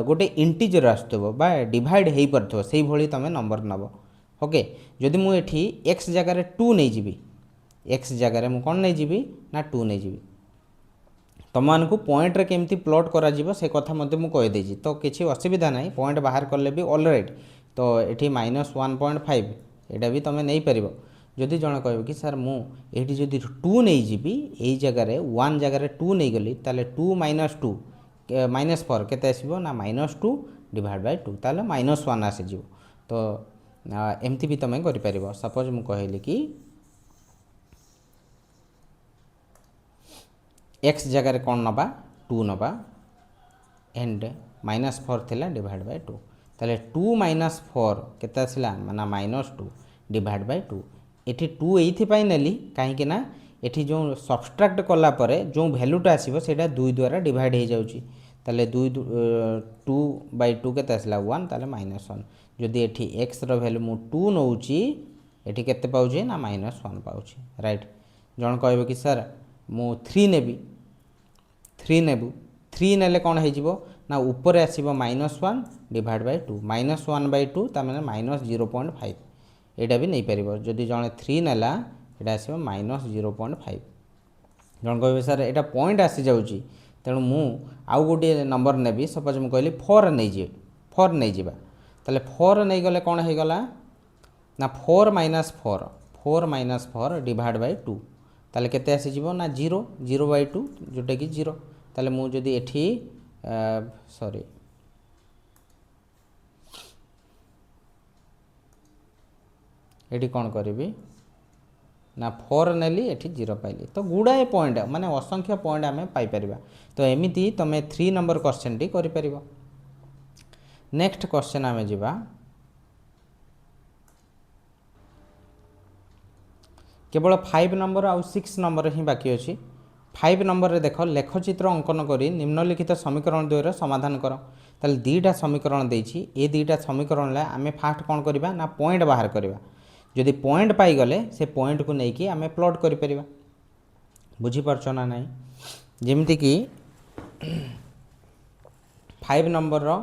गोटे इंटीजर आसुव बा डिवाइड हो पार से भली तुम नंबर नब ओके जदि मुझे एक्स जगार 2 नहीं जीवी एक्स जगार मु कौन नहीं जीवी ना 2 नहीं जीवी तुम मानक पॉइंट रे केमती प्लॉट करा जीवो से कथा मते मु कहि देजी तो किसी असुविधा नहीं पॉइंट बाहर कले भी ऑलराइट तो ये -1.5 एटा भी तुम नहीं पार जदि जन कह कि सर मुझे जदि 2 नहीं जीवी यही जगार 1 जगार 2 नहीं गली ताले 2 माइनस 2 -4 केते आसीबो ना -2 डिवाइड बाय 2 ताले -1 आसी जीवो तो एमती भी तुम करि परिबो सपोज मु कहली कि x जगार कौन नबा 2 नबा एंड -4 थिला डिवाइड बाय 2 ताले 2 माइनस 4 केते आसिला ना -2 डिवाइड बाय 2 एठी 2 एइथिपाई नेली काहेकि ना एठी जो सब्सट्रैक्ट कला परे जो वैल्यूटा आसीबो सेटा 2 द्वारा डिवाइड हो जाउची ताले 2 बाय 2 केते आसला 1 ताले -1 जदि एठी x रो वैल्यू मु 2 नउची एठी केते पाउची ना -1 पाउची राइट जण कहबो कि सर मु 3 नेबी 3 नेबू 3 नेले कोन हे जिवो ना ऊपर आसीबो -1 डिवाइड बाय 2 -1 बाय 2 ता माने -0.5 एटा भी नहीं पारिबो जदि जणे 3 नेला एटा आसीबो -0.5 जण कहबे सर एटा पॉइंट आसी जाउची तेणु मु आउ गोटे नंबर नेबी सपोज मु कहली 4 नहीं जिबा ताले 4 नहीं गले कोन हे गला ना 4 माइनस 4 डिवाइड बाय 2 ताले केते आसी जिवो ना 0 बाय 2 जोटा कि 0 ताले मु जदि एठी सॉरी एठी कौन करी ना 4 नेली एठी 0 पाइली तो गुड़ाए पॉइंट माने असंख्य पॉइंट आम पाइपर तो एमती तुम 3 नंबर क्वेश्चन टी कर नेक्स्ट क्वेश्चन आम जा केवल 5 नंबर आउ 6 नंबर ही बाकी अच्छी 5 नंबर रे देख लेखचित्र अंकन करी निम्नलिखित समीकरण द्वयर समाधान कर ताले दीटा समीकरण देछि ए दीटा समीकरण ले आमे फास्ट कौन करबा ना पॉइंट बाहर करबा जदि पॉइंट पाई गले से पॉइंट को लेकिन आमे प्लॉट करि परिबा बुझी परछ ना नहीं जेमति कि 5 नंबर रो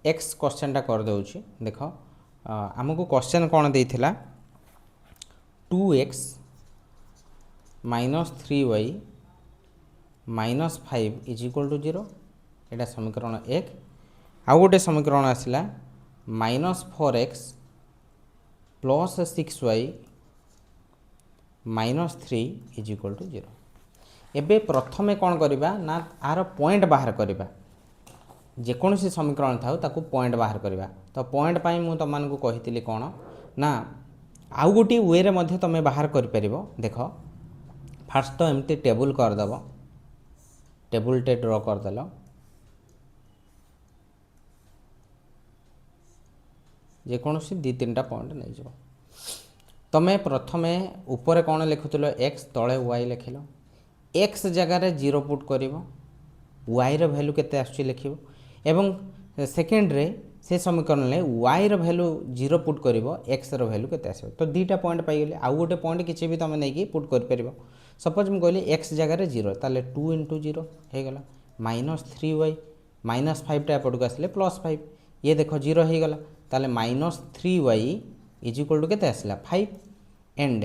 एक्स क्वेश्चन टा कर दउछि देख आमको क्वेश्चन कौन देइथिला 2x -3y -5 is equal to 0 एटा समीकरण 1 आउ गोटे समीकरण आसला -4x + 6y -3 is equal to 0 एबे प्रथमे कौन करबा ना आर पॉइंट बाहर करबा जेकोसी समीकरण था ताकू पॉइंट बाहर करबा तो पॉइंट पाई मु तुम को कही कौन ना आउ गोटे वे रे मध्य तुम बाहर कर परिबो देख फास्ट तो एमती टेबुल करदेव टेबुल टे ड्र करदेल जेकोसी दी तीन टा पॉइंट नहीं जाओ तुम्हें प्रथमे ऊपर कौन लिखुल एक्स तले वाई लिखिल एक्स जगार 0 पुट कर वाई भैल्यू केते आसुची लिख एवं सेकेंड रे से समीकरण में वाई भैल्यू 0 पुट कर एक्स भैल्यू केते आसो तो दीटा पॉइंट पाइगले आउ गोटे पॉइंट किसी भी तुम नहीं पुट कर सपोज मुझे कहली एक्स जगार 0 ताले 2 × 0 होगला -3y -5 टा एपट को आसले +5 ये देख 0 होगला ताले -3y इज इक्वल टू केते आसला 5 and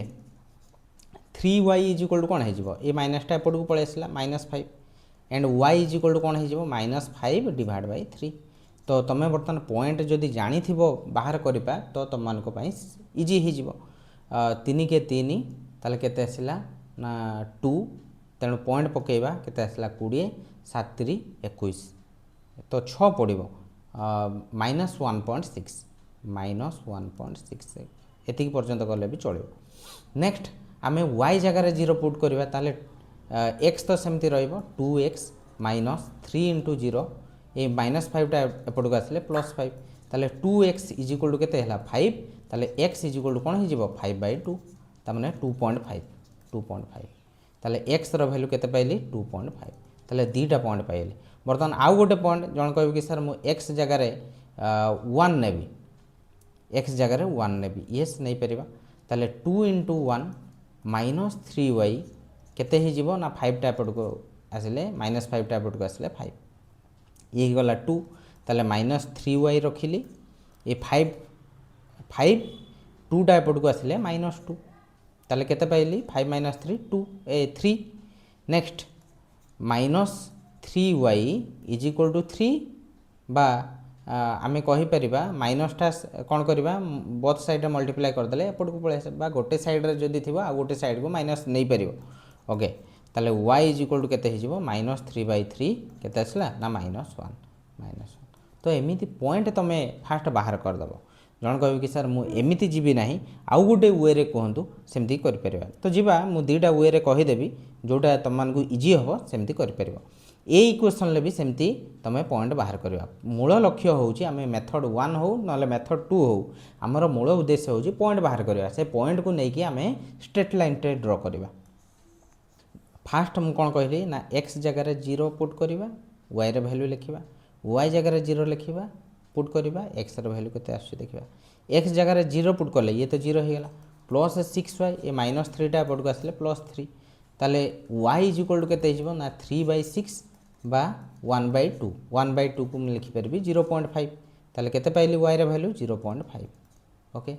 3y is equal to कौन हो ये माइनसटा एपट को पलि आसला -5 and y is equal to कौन हो -5 डिवाइड बाय 3 तो तुम बर्तमान पॉइंट जदि जानी बाहर करपा तो तुम मानक इजी हो 3 के 3 ताले केते आसला ना 2 तेणु पॉइंट पकेबा केते आसला 20 7 3 21 तो 6 पड़ो -1.6 -1.6 एति पर्यंत गले भी चलो नेक्स्ट आमे y जगह 0 पुट करवा ताले x तो सेमती रहिबो 2x -3 × 0 ये -5 टा एपट को आसले +5 ताले 2x इज इक्वल टू केते हला 5 ताले x इज इक्वल टू कोन हो 5/2 तामने 2.5 ताले x रो वैल्यू केते पाइली 2.5 ताले दीटा पॉइंट पाइली बर्तमान आउ गोटे पॉइंट जन कहबी कि सर मु x जगह 1 नेबी x जगह 1 नेबी यस नहीं परिबा ताले 2 × 1 -3y केते ही जीवो ना 5 टा एपट को आसले -5 टा एपट को आसले 5 ये गला 2 ताले -3y रखिली ये 5 2 टा एपट को आसले -2 ताले केते पाइली 5 - 3 2 3 next -3y is equal to 3 बा आमे कहि परिबा माइनसटा कौन करवा बोथ साइड मल्टीप्लाई करदे एपट को पलि गोटे साइड रे जदि थिबा आ गोटे साइड को माइनस नहीं परिबो ओके ताले y इज इक्वल टू केते हिजिबो -3/3 केते आसला ना -1 तो एमिति पॉइंट तमे फास्ट बाहर करदबो जन कहबी कि सर मु एमिति जीवी नाही आउ गोटे वे रे कहंतु सेमति करि परिबा तो जीवा मु दीटा वे रे कहि देबी जोटा तम मान को इजी हबो सेमति करि परिबो ए इक्वेशन ले भी सेमती तमे पॉइंट बाहर करवा मूल लक्ष्य होउची आमे मेथड 1 हो नले मेथड 2 हो हमर मूल उद्देश्य होउची पॉइंट बाहर करवा से पॉइंट को नहीं कि आमे स्ट्रेट लाइन टे ड्रॉ करवा फास्ट मु कोन कहली ना x जगह 0 पुट करवा y रे वैल्यू लिखिबा y जगह 0 लिखिबा पुट करवा x रे वैल्यू केते आछी देखिबा x जगह 0 पुट करले ये तो 0 हो गला +6y ये -3 टा पट को आसले +3 ताले y इज इक्वल टू केते हिजबो ना 3/6 बा 1/2 1/2 को मैं लिखि परबी 0.5 ताले केते पाइली y रे वैल्यू 0.5 ओके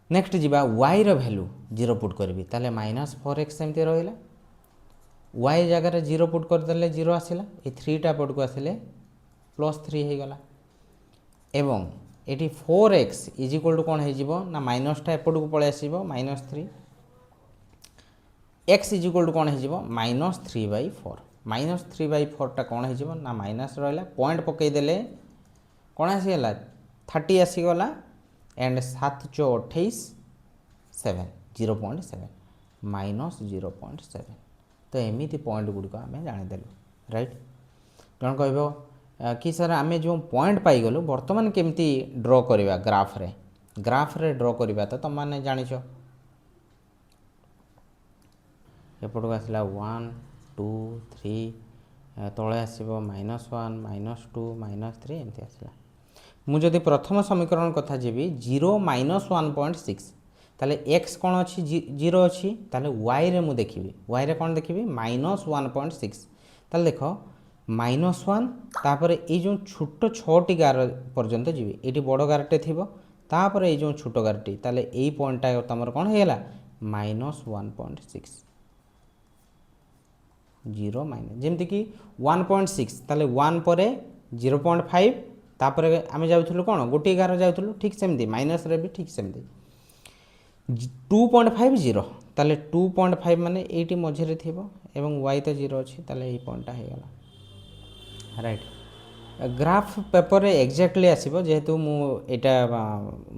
नेक्स्ट जीवा y रे वैल्यू 0 पुट करबी ताले -4x सेमते रहइला y जगह 0 पुट कर देले 0 आसिला ए 3 टा पट को आसिले +3 हो गला एवं eighty 4x is equal to कौन हो ना माइनसटा एपट को पलि आसो -3 x इज इक्वल टू कौन हो -3/4 -3/4 टा कौन हो ना माइनस रहा पॉइंट पकईदे कौन आसीगला 30 आसीगला एंड 7 × 28 7 0.7 -0.7 तो एमती पॉइंट गुड़िक आम जानीदेलु राइट जन कह कि सर आम जो पॉइंट पाइगलु बर्तमान केमती ड्रॉ करवा ग्राफ रे ड्रॉ करवा तो तुम मैंने जानिछ एपट को आसला 1 2 3 तले आसो -1 -2 -3 एमती आसला मुझे प्रथम समीकरण कथा जीवी 0 -1.6 ताले x कौन अच्छी 0 अच्छी ताले y रे मु देखिबी y रे कौन देखिबी -1.6 ताले देख -1 तापर ये जो छोट 6टी गार पर्यंत जीवी ये बड़ गारटे थी तापर ये जो छोट गारटी ताले यही पॉइंटा तुम कौन होगा -1.6 जीरो माइनस जमती कि 1.6 ताले 1 पर 0.5 तापर आम जाऊँ कौन गोटे गार जाऊँ ठीक सेमती माइनस रे भी ठीक सेमती 2.5 जीरो ताले 2.5 माने ये मझे थी एवं y तो जीरो अच्छी ताले यही पॉइंटा होगा राइट ग्राफ पेपर रे एक्जाक्टली आसीबो जेहेतु मु एटा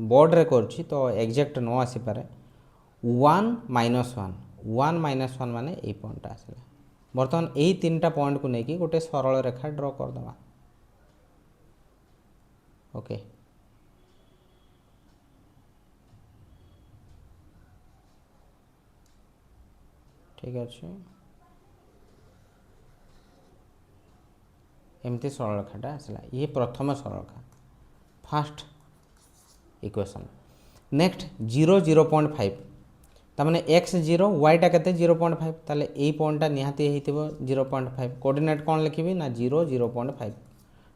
बोर्ड रे करछि तो एक्जाक्ट न आसी पारे 1 -1 माने ए पॉइंट आसला बर्तमान यही तीन टा पॉइंट को लेकिन गोटे सरल रेखा ड्र कर दवा ओके ठीक अच्छे एमती सरल रेखाटा आसला ये प्रथम सरल रेखा फास्ट इक्वेशन नेक्स्ट 0.5 तामाने x 0 y टा केते 0.5 ताले ए पॉइंटटा निहाती हेतिबो 0.5 कोऑर्डिनेट कोन लिखिबी ना 0.5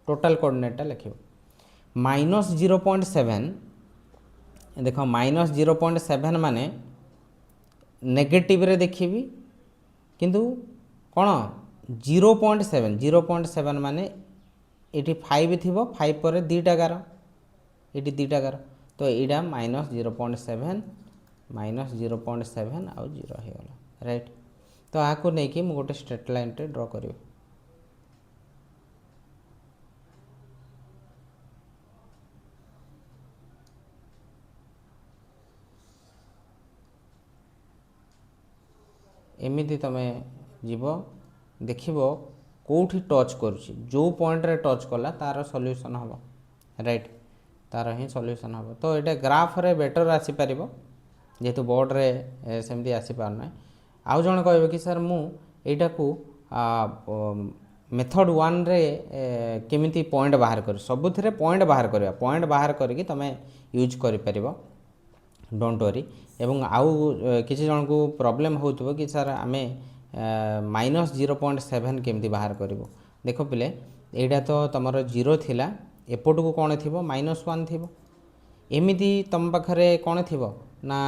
टोटल कोऑर्डिनेटटा लिखिबो -0.7 देखो -0.7 माने नेगेटिव रे देखिबी किंतु कोन 0.7 माने एटी 5 थिबो 5 पर 2 टा गार एटी 2 टा गार तो एडा -0.7 -0.7 आउ 0 हो गला राइट तो आको नहीं कि मु गोटे स्ट्रेट लाइन टे ड्रॉ करियो एमिति तमे जीव देखिबो कोठी टच करूची जो पॉइंट रे टच कला तार सॉल्यूशन हबो राइट तार ही सॉल्यूशन हबो तो एटा ग्राफ रे बेटर आसी परिबो जेहेतु बोर्ड रे सेमती आसी पार ना आउ जण कहबे कि सर मु एटा को मेथड 1 रे केमिति पॉइंट बाहर कर सबुथिरे पॉइंट बाहर करबा पॉइंट बाहर करके तमे यूज करि परिबो डोंट वरी एवं आउ किसी जन को प्रॉब्लम होतबो कि सर आमे -0.7 केमती बाहर करिवो देखो पिले एटा तो तमरो 0 थिला एपट को कोन थिबो -1 थिबो एमिति तम पाखरे कोन थिबो ना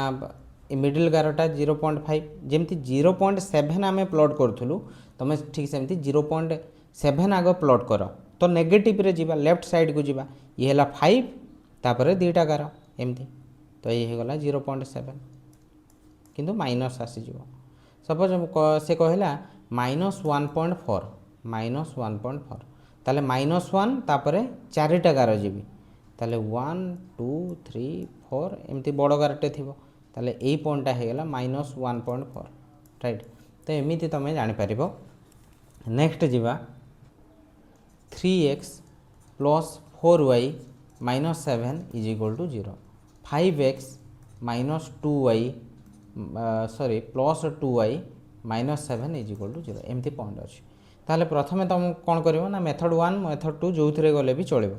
मिडिल गारटा 0.5 जेमती 0.7 आमे प्लॉट करथुलु तमे ठीक सेमती 0.7 आगो प्लॉट कर तो नेगेटिव रे जीवा लेफ्ट साइड को जीवा ये हला 5 तापरे दुईटा गार एमती तो ये हो गला 0.7 किंतु माइनस आसी जीवो सपोज से कहला -1.4 ताले -1 तापरे 4टा गार जीवी ताले 1 2 3 4 एमती बड़ गारटे थिबो ताले ए पॉइंटटा हो गला -1.4 राइट तो एमिति तमे जानि परिबो नेक्स्ट जीवा 3x + 4y - 7 = 0 5x - 2y sorry +2y - 7 = 0 एमती पॉइंट अच्छे ताले प्रथमे तुम कौन करिवो ना मेथड 1 मेथड 2 जो थरे गले भी चलिबो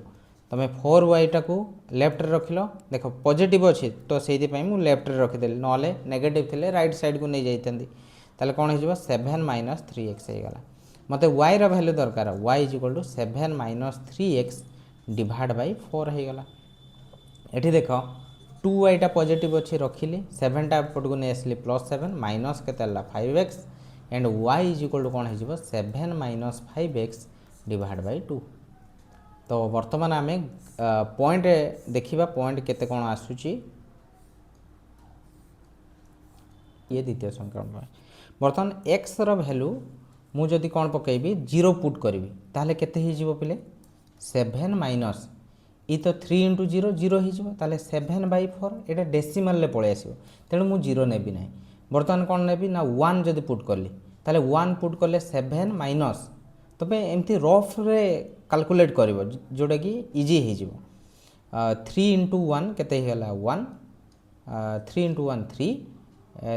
तमे 4y टा को लेफ्ट रे रखिलो देखो पॉजिटिव अछि तो सेति पई मु लेफ्ट रे रखि देली नले नेगेटिव थिले राइट साइड को नै जाइतंदी ताले कोन हो जिवो 7 - 3x हे गला मते y रा वैल्यू दरकार y = 7 - 3x / 4 हे गला एठी देखो 2y टा पॉजिटिव अच्छी रखिली 7 टा पट को नहीं आसली +7 माइनस के 5x एंड y = कौन हो 7 - 5x / 2 तो वर्तमान आम पॉइंट देखा पॉइंट केते कौन आसूची ये द्वितीय समीकरण बर्तमान x रो वैल्यू मु जदि कौन पकेबी 0 पुट करी ताले केते ही जीवो पिले 7 माइनस ई तो 3 × 0 0 हो ताले 7/4 एटा डेसिमल ले पळे आसीबो तेणु मु 0 नेबी नाही बर्तमान कौन नेबी ना 1 जदि पुट करली ताले 1 पुट करले 7 माइनस तबे एमती रफ रे कैलकुलेट करिवो जोटा कि इजी हो जिवो 3 × 1 केते हेला 1 3 × 1 3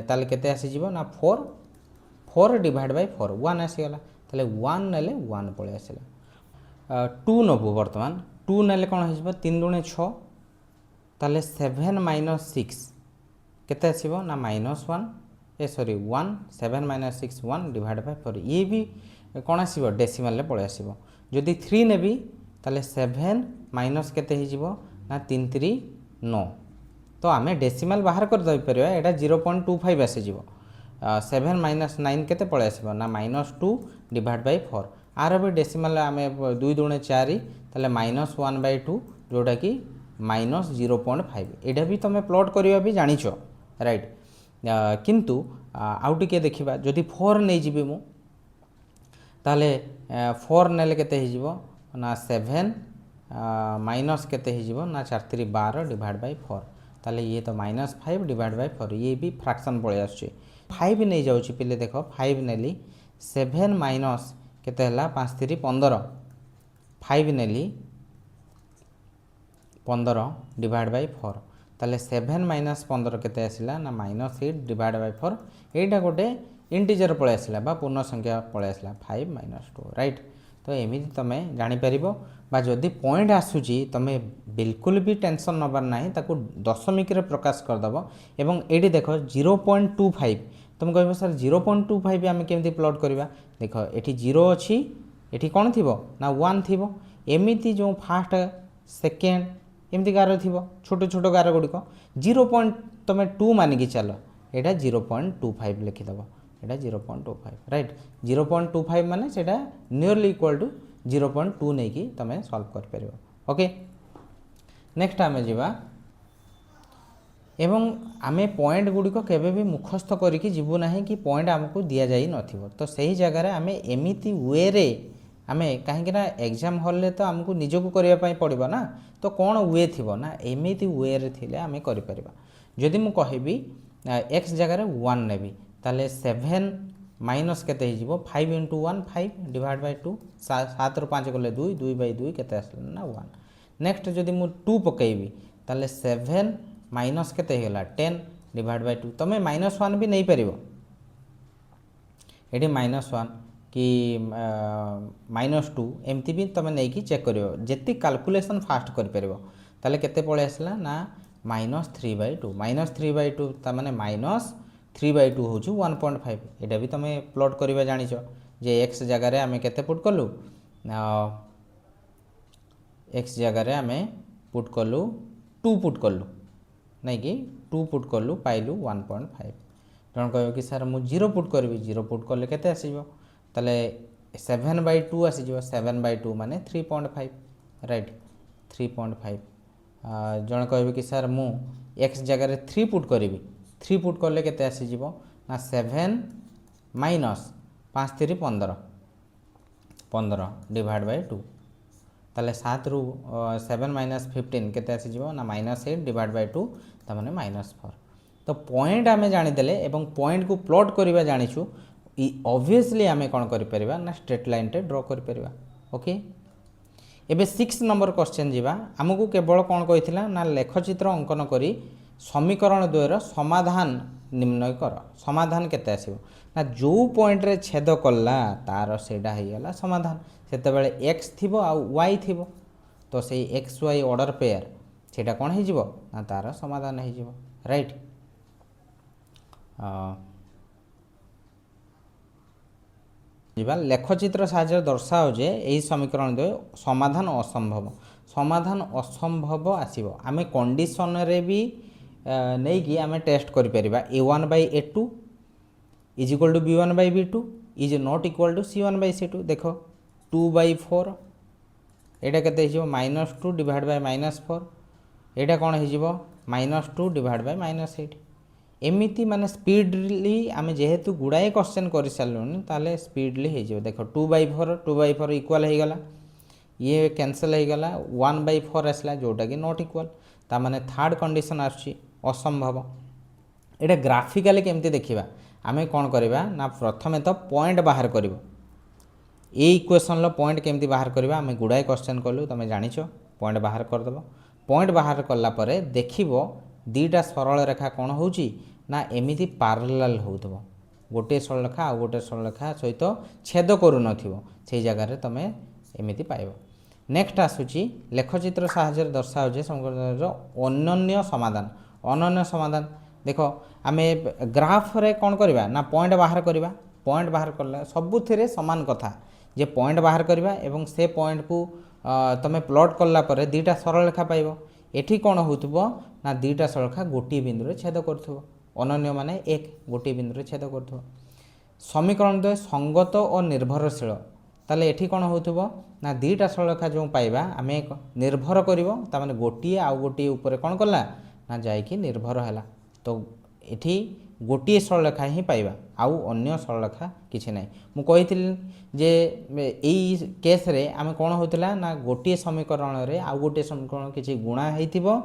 ताले केते आसी जिवो ना 4 4 / 4 1 आसी गला ताले 1 नेले 1 पळे आसीला 2 नबो वर्तमान 2 नेले कौन हो 3 × 6 ताले 7 - 6 केते आसीबो ना -1 ए सॉरी 1 7 - 6 1 / 4 ये भी कौन आसीबो डेसिमल ले पळे आसीबो जदि 3 नेबी ताले 7 माइनस केते हो जिवो ना 3 3 नो तो आम डेसिमाल बाहर कर पार यहाँ 0.25 आसीज 7 माइनस 9 के पलि आस ना -2/4 आर भी डेसिमाल आम 2 दूणे 4 ताले -1/2 जोटा कि -0.5 यहाँ भी तुम प्लॉट करवा भी जानिछ राइट किंतु आउ टिके देखिबा जदि 4 नहीं जीवी मु ताले 4 नेले केते हो जीवो ना 7 माइनस केते हो जीवो ना 4 3 12/4 ताले ये तो -5/4 ये भी फ्रैक्शन पड़े आछे 5 नहीं जाउची पिले देखो 5 नेली 7 माइनस केते हला 5 3 15 5 नेली 15/4 ताले 7 माइनस 15 केते आसिला ना -8/4 एटा गोटे इंटीजर पळे आसिला बा पूर्ण संख्या पळे आसिला 5 - 2 राइट तो एमिति तमे जानि परिबो बा जदि पॉइंट आसुची तमे बिल्कुल भी टेंशन नबार नाही ताको दशमिक रे प्रकाश कर दबो एवं एडी देखो 0.25 तुम कहबो सर 0.25 आमे केमति प्लॉट करबा देखो एठी 0 अछि एठी कोन थिबो ना 1 थिबो एमिति जो फर्स्ट सेकेंड एमती गार थी छोट छोट गार गुड़िक 0.2 मानिकी चल यहाँ 0.25 लिखिदेव यहाँ 0.25 राइट 0.25 माने सेटा नियरली इक्वल टू 0.2 नहीं कि तुम सॉल्व कर पार ओके नेक्स्ट आमे जीवा एवं आमे पॉइंट गुड़िक केबे भी मुखस्थ करिकी जीवु नाही कि पॉइंट आमको दिया जाई नथिबो तो सही जगह रे आमे एमिति वे रे आमे कहीं एग्जाम हॉल ले तो आमको निजको करने पड़ो ना तो कौन वे थी ना एमती वे रे थिले आमे करि परिबा जदि मु कहबी एक्स जगह 1 नेबी ताले 7 माइनस केते हिजिबो 5 × 1 5/2 7 ରୁ 5 गले 2 2/2 केते आसला ना 1 नेक्स्ट जदि मु 2 पकेबी ताले 7 माइनस केते हेला 10/2 तमे -1 भी नहीं परिबो एडी -1 कि -2 एमती भी तुम नहीं कि चेक करियो जेति कैलकुलेशन फास्ट कर परिबो ताले केते पळे आसला ना -3/2 -3/2 ता माने -3/2 होची 1.5 एटा भी तुम प्लॉट करबा जानिछो जे x जगह रे आमे केते पुट करलु x जगह रे आमे पुट करलु 2 पुट करलु नहीं कि 2 पुट करलु पाइलु 1.5 जण कहयो कि सर मु 0 पुट करबी 0 पुट करले केते आसीबो ताले 7/2 आसीज 7/2 माने 3.5 राइट 3.5 जन कह कि सर मु एक्स जगह 3 पुट करी 3 पुट कले केते आसीज ना 7 माइनस 5 3 15/2 ताले 7 ରୁ 7 - 15 केते आसीज ना -8/2 ता माने -4 तो पॉइंट आमे जानि देले एवं पॉइंट को प्लॉट करबा जानिछु ऑब्वियसली आमे कौन करिपरिबा ना स्ट्रेट लाइन टे ड्रॉ करिपरिबा ओके एबे 6 नंबर क्वेश्चन जीवा हमकु केवल कौन कहिथिला ना लेखचित्र अंकन करी समीकरण द्वयर समाधान निर्णय कर समाधान केते आसीबो ना जो पॉइंट रे छेद कला तार सेडा हे गला समाधान सेते बेले x थिबो आ y थिबो तो सेही x y ऑर्डर पेयर सेटा कौन हे जिवो ना तार समाधान हे जिवो राइट लेखचित्र साहाय्य दर्शाओ जे यही समीकरण दे समाधान असंभव आसीबो आमे कंडीशन रे भी नहीं कि आमे टेस्ट करि परिबा a1/a2 is equal to b1/b2 is not equal to c1/c2 देखो 2/4 एटा केते हिजो -2/-4 एटा कोन हिजो -2/-8 एमिति माने स्पीडली आमे जेहेतु गुड़ाए क्वेश्चन कर सारूँ ताले स्पीडली हो देख 2/4 इक्वल हो गला ये कैंसल हो गला 1/4 आसला जोटा कि नॉट इक्वल ता माने थर्ड कंडीशन आछी असंभव एटा ग्राफिकली केमती देखिबा आमे कोन करबा ना प्रथमे तो पॉइंट बाहर करबो ए इक्वेशन लो पॉइंट केमती बाहर करबा आमे गुड़ाए क्वेश्चन कलु तमे जानिछो पॉइंट बाहर कर दबो पॉइंट बाहर करला परे देखिबो दीटा सरल रेखा कौन होची ना एमिति पैरेलल होथबो गोटे सरल रेखा आ गोटे सरल रेखा सहित छेद करू नथिबो से जगह रे तमे एमिति पाइबो नेक्स्ट आसुची लेखचित्र साहाय्य दर्शाओ जे अनन्य समाधान देखो आमे ग्राफ रे कौन करबा ना पॉइंट बाहर करबा पॉइंट बाहर करला सबुथिरे समान कथा जे पॉइंट बाहर करबा एवं से पॉइंट को तमे प्लॉट करला परे दीटा सरल रेखा पाइबो एठी कौन होतबो ना दुईटा सरलरेखा गोटे बिंदु रे छेद करथबो अनन्य माने एक गोटे बिंदु रे छेद करथबो समीकरण द्वय संगत और निर्भरशील ताले एठी कौन होतबो ना दुईटा सरलरेखा जो पाइबा आमे निर्भर करिवो ता माने गोटे आ गोटे ऊपर कौन कला ना जायकि निर्भर हैला तो एठी गोटे सरलरेखा ही पाइबा आउ अन्य सरलरेखा किछि नै मु कहिथिल जे एई केस रे आमे कोन होतला ना गोटे समीकरण रे आउ गोटे समीकरण किछि गुणा हेतिबो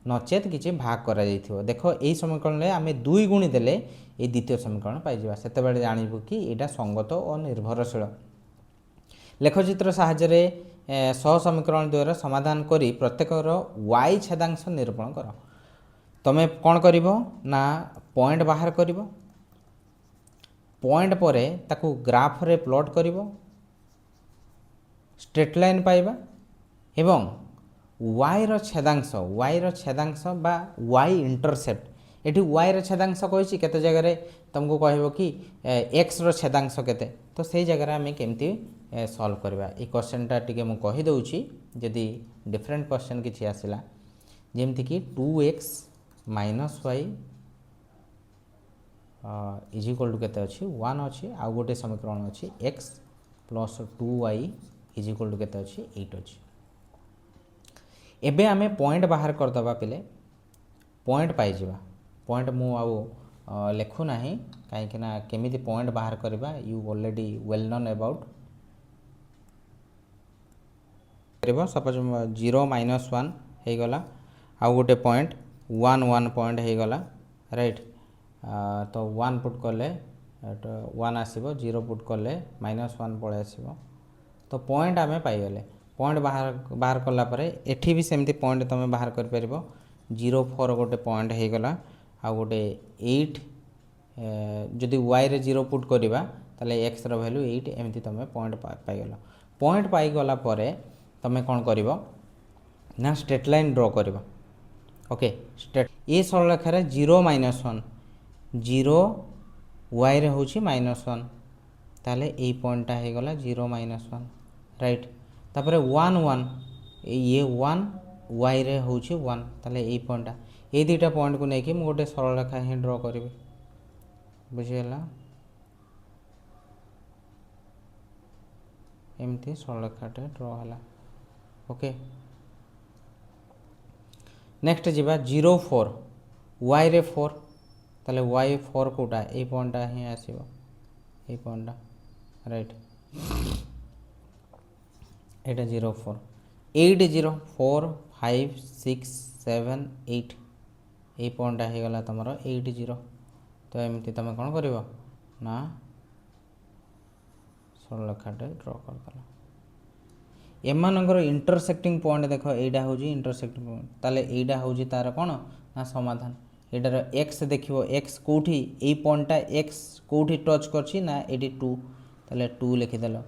नचेत किछि भाग करा जाइथिबो देखो एई समीकरण रे आमे 2 गुणी देले ए द्वितीय समीकरण पाइ जिबा सेते बेले जानिबो कि एटा संगत और निर्भरशील लेखचित्र साहाय्य रे सह समीकरण द्वारा समाधान करी प्रत्येकर y छेदांश निरूपण कर तमे कौन करिवो ना पॉइंट बाहर करिवो पॉइंट परे ताकू ग्राफ रे प्लॉट करिवो स्ट्रेट लाइन पाइबा एवं y रो छेदांश बा y इंटरसेप्ट एठी y रो छेदांश कहिछि केते जगह रे तुमको कहबो कि x रो छेदांश केते तो सेही जगह रे हमें केमती सॉल्व करबा ए क्वेश्चन टा टिके मु कहि दउछि यदि डिफरेंट क्वेश्चन किछि आसिला जेमति कि 2x - y is equal to केते अछि 1 अछि आ गोटे समीकरण अछि x + 2y is equal to केते अछि 8 अछि एबे आमे पॉइंट बाहर कर दबा पिले पॉइंट पाइ जिबा पॉइंट मु आउ लेखु नाही काहे कि ना केमिति पॉइंट बाहर करबा you already well known about करबो सपोज 0 - 1 हे गला आ गोटे पॉइंट 1 1 पॉइंट हे गला राइट तो 1 पुट कले 1 आसीबो 0 पुट कले -1 पळे आसीबो तो पॉइंट आमे पाइ गले पॉइंट बाहर कला परे एठी भी सेमती पॉइंट तमे बाहर कर परिबो 0 4 गोटे पॉइंट हे गला आ गोटे 8 जदि y रे 0 पुट करिबा ताले x रो वैल्यू 8 एमती तमे पॉइंट पाइ गला पॉइंट पाइ गला परे तमे कोन करिवो ना स्ट्रेट लाइन ड्रा करिवो ओके स्ट्रेट ए सरलरेखा रे 0 - 1 0 y रे होछि -1 ताले ए पॉइंट हे गला 0 - 1 राइट तापरे 1 1 ये 1 y रे होछि 1 ताले ए पॉइंट ए दुटा पॉइंट को नेकी मु गोटे सरलरेखा ही ड्रा करिवि बुझियला एमती सरलरेखाटे ड्रा हला ओके नेक्स्ट जीवा 0 4 y रे 4 ताले y 4 कोटा ए पॉइंट ही आसीबो ए पॉइंट राइट एटा 0 4 8 0 4 5 6 7 8 ए पॉइंट हे गला तमरो 8 0 तो एमती तमे कोन करिवो ना सरलरेखाटे ड्रा कर दला एमानंगर इंटरसेक्टिंग पॉइंट देखो एडा होजी इंटरसेक्टिंग पॉइंट ताले एडा होजी तार कोन ना समाधान एडार x देखिवो x कोठी ए पॉइंटटा x कोठी टच करछि ना एडी 2 ताले 2 लिखि देलो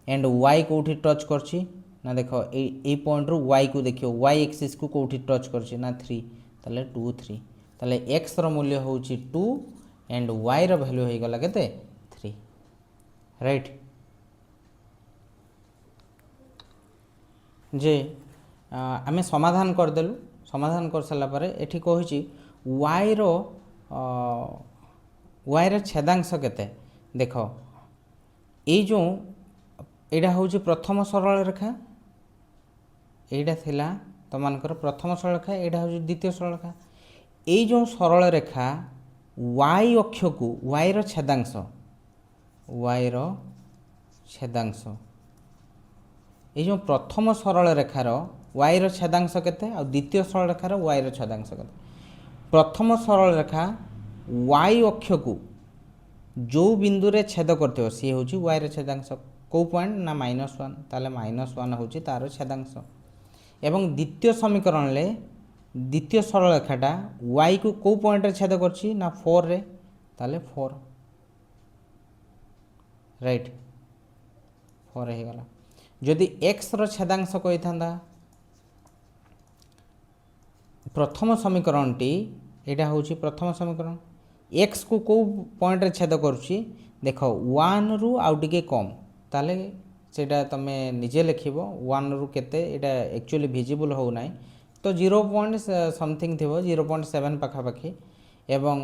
एंड y कोठी टच करछि ना देखो ए पॉइंट रो y को देखियो y एक्सिस को कोठी टच करछि ना 3 ताले 2 3 ताले x रो मूल्य होची 2 एंड y रो वैल्यू हे गला केते 3 राइट जे आमे समाधान कर देलु समाधान कर सला परे एठी कहिछि y रो छेदांश केते देखो ए जो एडा होछि प्रथम सरल रेखा एडा थिला तमानकर प्रथम सरल रेखा एडा होछि द्वितीय सरल रेखा ए जो सरल रेखा y अक्ष को y रो छेदांश ये जो प्रथम सरल रेखार y रो छेदांश केते आ द्वितीय सरल रेखार y रो छेदांश केते प्रथम सरल रेखा y अक्ष को जो बिंदु रे छेद करते सी होची y रो छेदांश को पॉइंट ना -1 ताले -1 होची तार छेदांश एवं द्वितीय समीकरण ले द्वितीय सरल रेखाटा y को को पॉइंट रे छेद करची ना 4 रे ताले 4 राइट 4 हे गला जदि x रो छेदांश कहि थांदा प्रथम समीकरण टी एटा होची प्रथम समीकरण x को को पॉइंट रे छेद करची देखो 1 रु आउ टिके कम ताले सेटा तमे निजे लिखिबो 1 रु केते एटा एक्चुअली विजिबल हो नाही तो 0 समथिंग थी 0.7 पाखापाखि एवं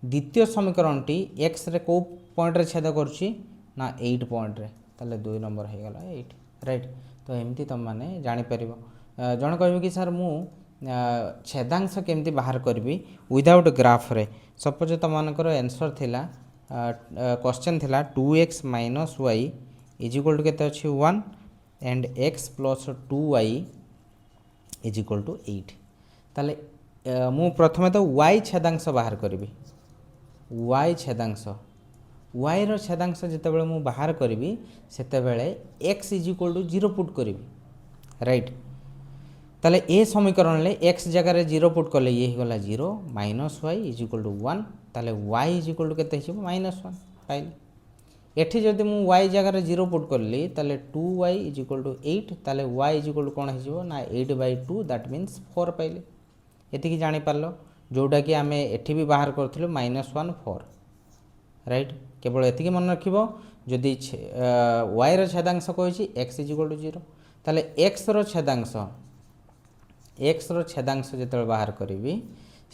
द्वितीय समीकरण टी एक्स रे को पॉइंट रे छेद करुच्ची ना 8 पॉइंट रे ताले 2 नंबर हो गला 8 राइट। तो एमती तुम मैंने जापर जन कह कि सर मु छेदांश केमती बाहर करी विदाउट ग्राफ रे सपोज तुम मानकर आंसर थिला क्वेश्चन थिला 2x minus y is equal to केते अछि 1 and x plus 2y is equal to 8 ताले मु प्रथमे तो y छेदांश बाहर करी y छेदांश y रो छेदांश जितेबाला मु बाहर करी सेतेबेले x is equal to 0 put करी राइट। ताले ए समीकरण ले x जगह रे 0 पुट कले ये गला 0 minus y is equal to 1 ताले y इज इक्वल टू केते हिसब -1 पाइल। एठी जदि मु y जगह रे 0 पुट करली ताले 2y इज इक्वल टू 8 ताले y इज इक्वल टू कोन हिसब ना 8/2 दैट मीन्स 4 पाइले। एतिकी जानि पारलो जोटा कि आमे एठी भी बाहर करथिलु -1 4 राइट। केवल एतिकी मन रखिबो जदि y रो छेदांश कहछि x इज इक्वल टू 0 ताले x रो छेदांश जेतेबेले बाहर करिवि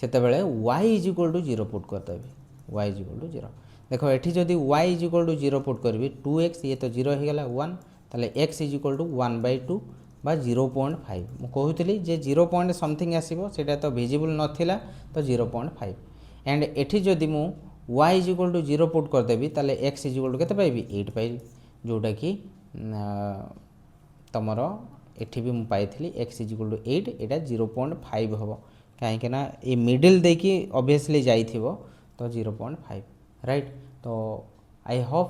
सेतेबेले y is equal to 0 put करदेबी y इज इक्वल टू 0 देखो एठी जदि y is equal to 0 put करबी 2x ये तो 0 हो गला 1 ताले x इज इक्वल टू 1/2 बा 0.5 मु कहूतली जे 0 समथिंग आसीबो सेटा तो विजिबल नथिला तो 0.5 एंड एठी जदि मु y is equal to 0 put करदेबी ताले x इज इक्वल टू केते पाइबी 8 पाइबी जोटा कि तमरो एठी भी मु पाइथिली x इज इक्वल टू 8 एटा 0.5 हबो काहे ना ए मिडिल देकी ऑब्वियसली जाइथिबो तो 0.5 राइट। तो आई होप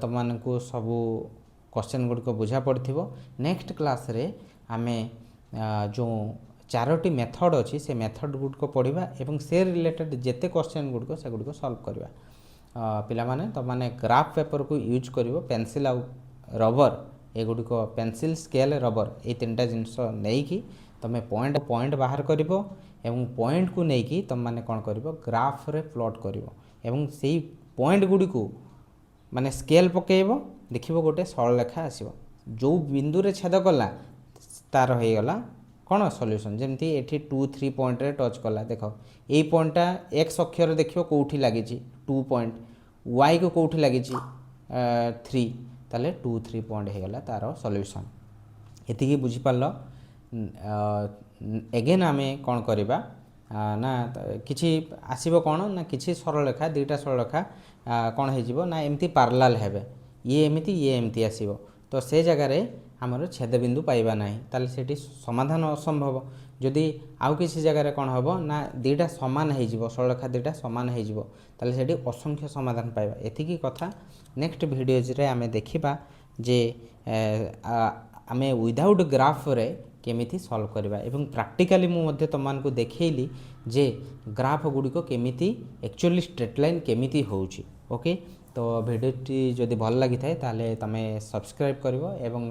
तुम मानकु सबू क्वेश्चन गुड़िक बुझा पड़थिबो। नेक्स्ट क्लास रे आमे जो 4टी मेथड अच्छी से मेथड गुड़िक पढ़ा एवं से रिलेटेड जेते क्वेश्चन गुड़िक से गुड़िक सॉल्व करवा पिला माने तुम माने ग्राफ पेपर को यूज करिवो पेंसिल आउ रबर ए गुड़िक पेंसिल स्केल रबर ये तीनटा जिनस नहीं कि तुम पॉइंट बाहर करिवो एवं पॉइंट को लेकिन तुम माने कौन करिवो ग्राफ रे प्लॉट करिवो एवं सेही पॉइंट गुड़िक माने स्केल पकेइबो देखिबो गोटे सरल रेखा आसीबो जो बिंदु रे छेद कला तार हो गला कौन सॉल्यूशन जमती एठी 2 3 पॉइंट रे टच कला देखो ए पॉइंटटा x अक्षर देखिबो कोठी लागि 2 पॉइंट y को कोठी लागि 3 ताले 2 3 पॉइंट हो गला तार सॉल्यूशन एतिकी बुझी पारलो। एगेन आमे कौन करिबा ना किछि आसीबो कौन ना किछि सरल रेखा दुईटा सरल रेखा कौन हो ना एमती पार्लाल हेबे ये एमती आसीबो तो से जगह रे हमर छेद बिंदु पाइबा नाही ताले सेठी समाधान असंभव जदि आउ किसी जगह रे कौन हबो ना दुईटा समान हो जिवो सरल रेखा दुईटा समान हो जिवो ताले सेठी असंख्य समाधान पाइबा एतिकी कथा। नेक्स्ट वीडियोज रे आमे देखिबा जे आमे विदाउट ग्राफ रे केमिति सॉल्व करबा एवं प्रैक्टिकली मु मध्य तमान को देखैली जे ग्राफ गुड़िक केमिति एक्चुअली स्ट्रेट लाइन केमिति होउची ओके। तो भिडियोटी जदि भल लगी थाए ताले तमे सब्सक्राइब करिवो एवं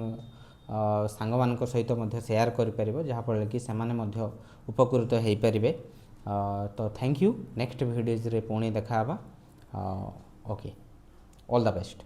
सांग मानक सहित मध्य शेयर करि परिबो जहा फल कि सेमाने मध्य उपकृत हेई परिबे। तो थैंक यू नेक्स्ट वीडियोज रे पुणी देखा ओके ऑल द बेस्ट।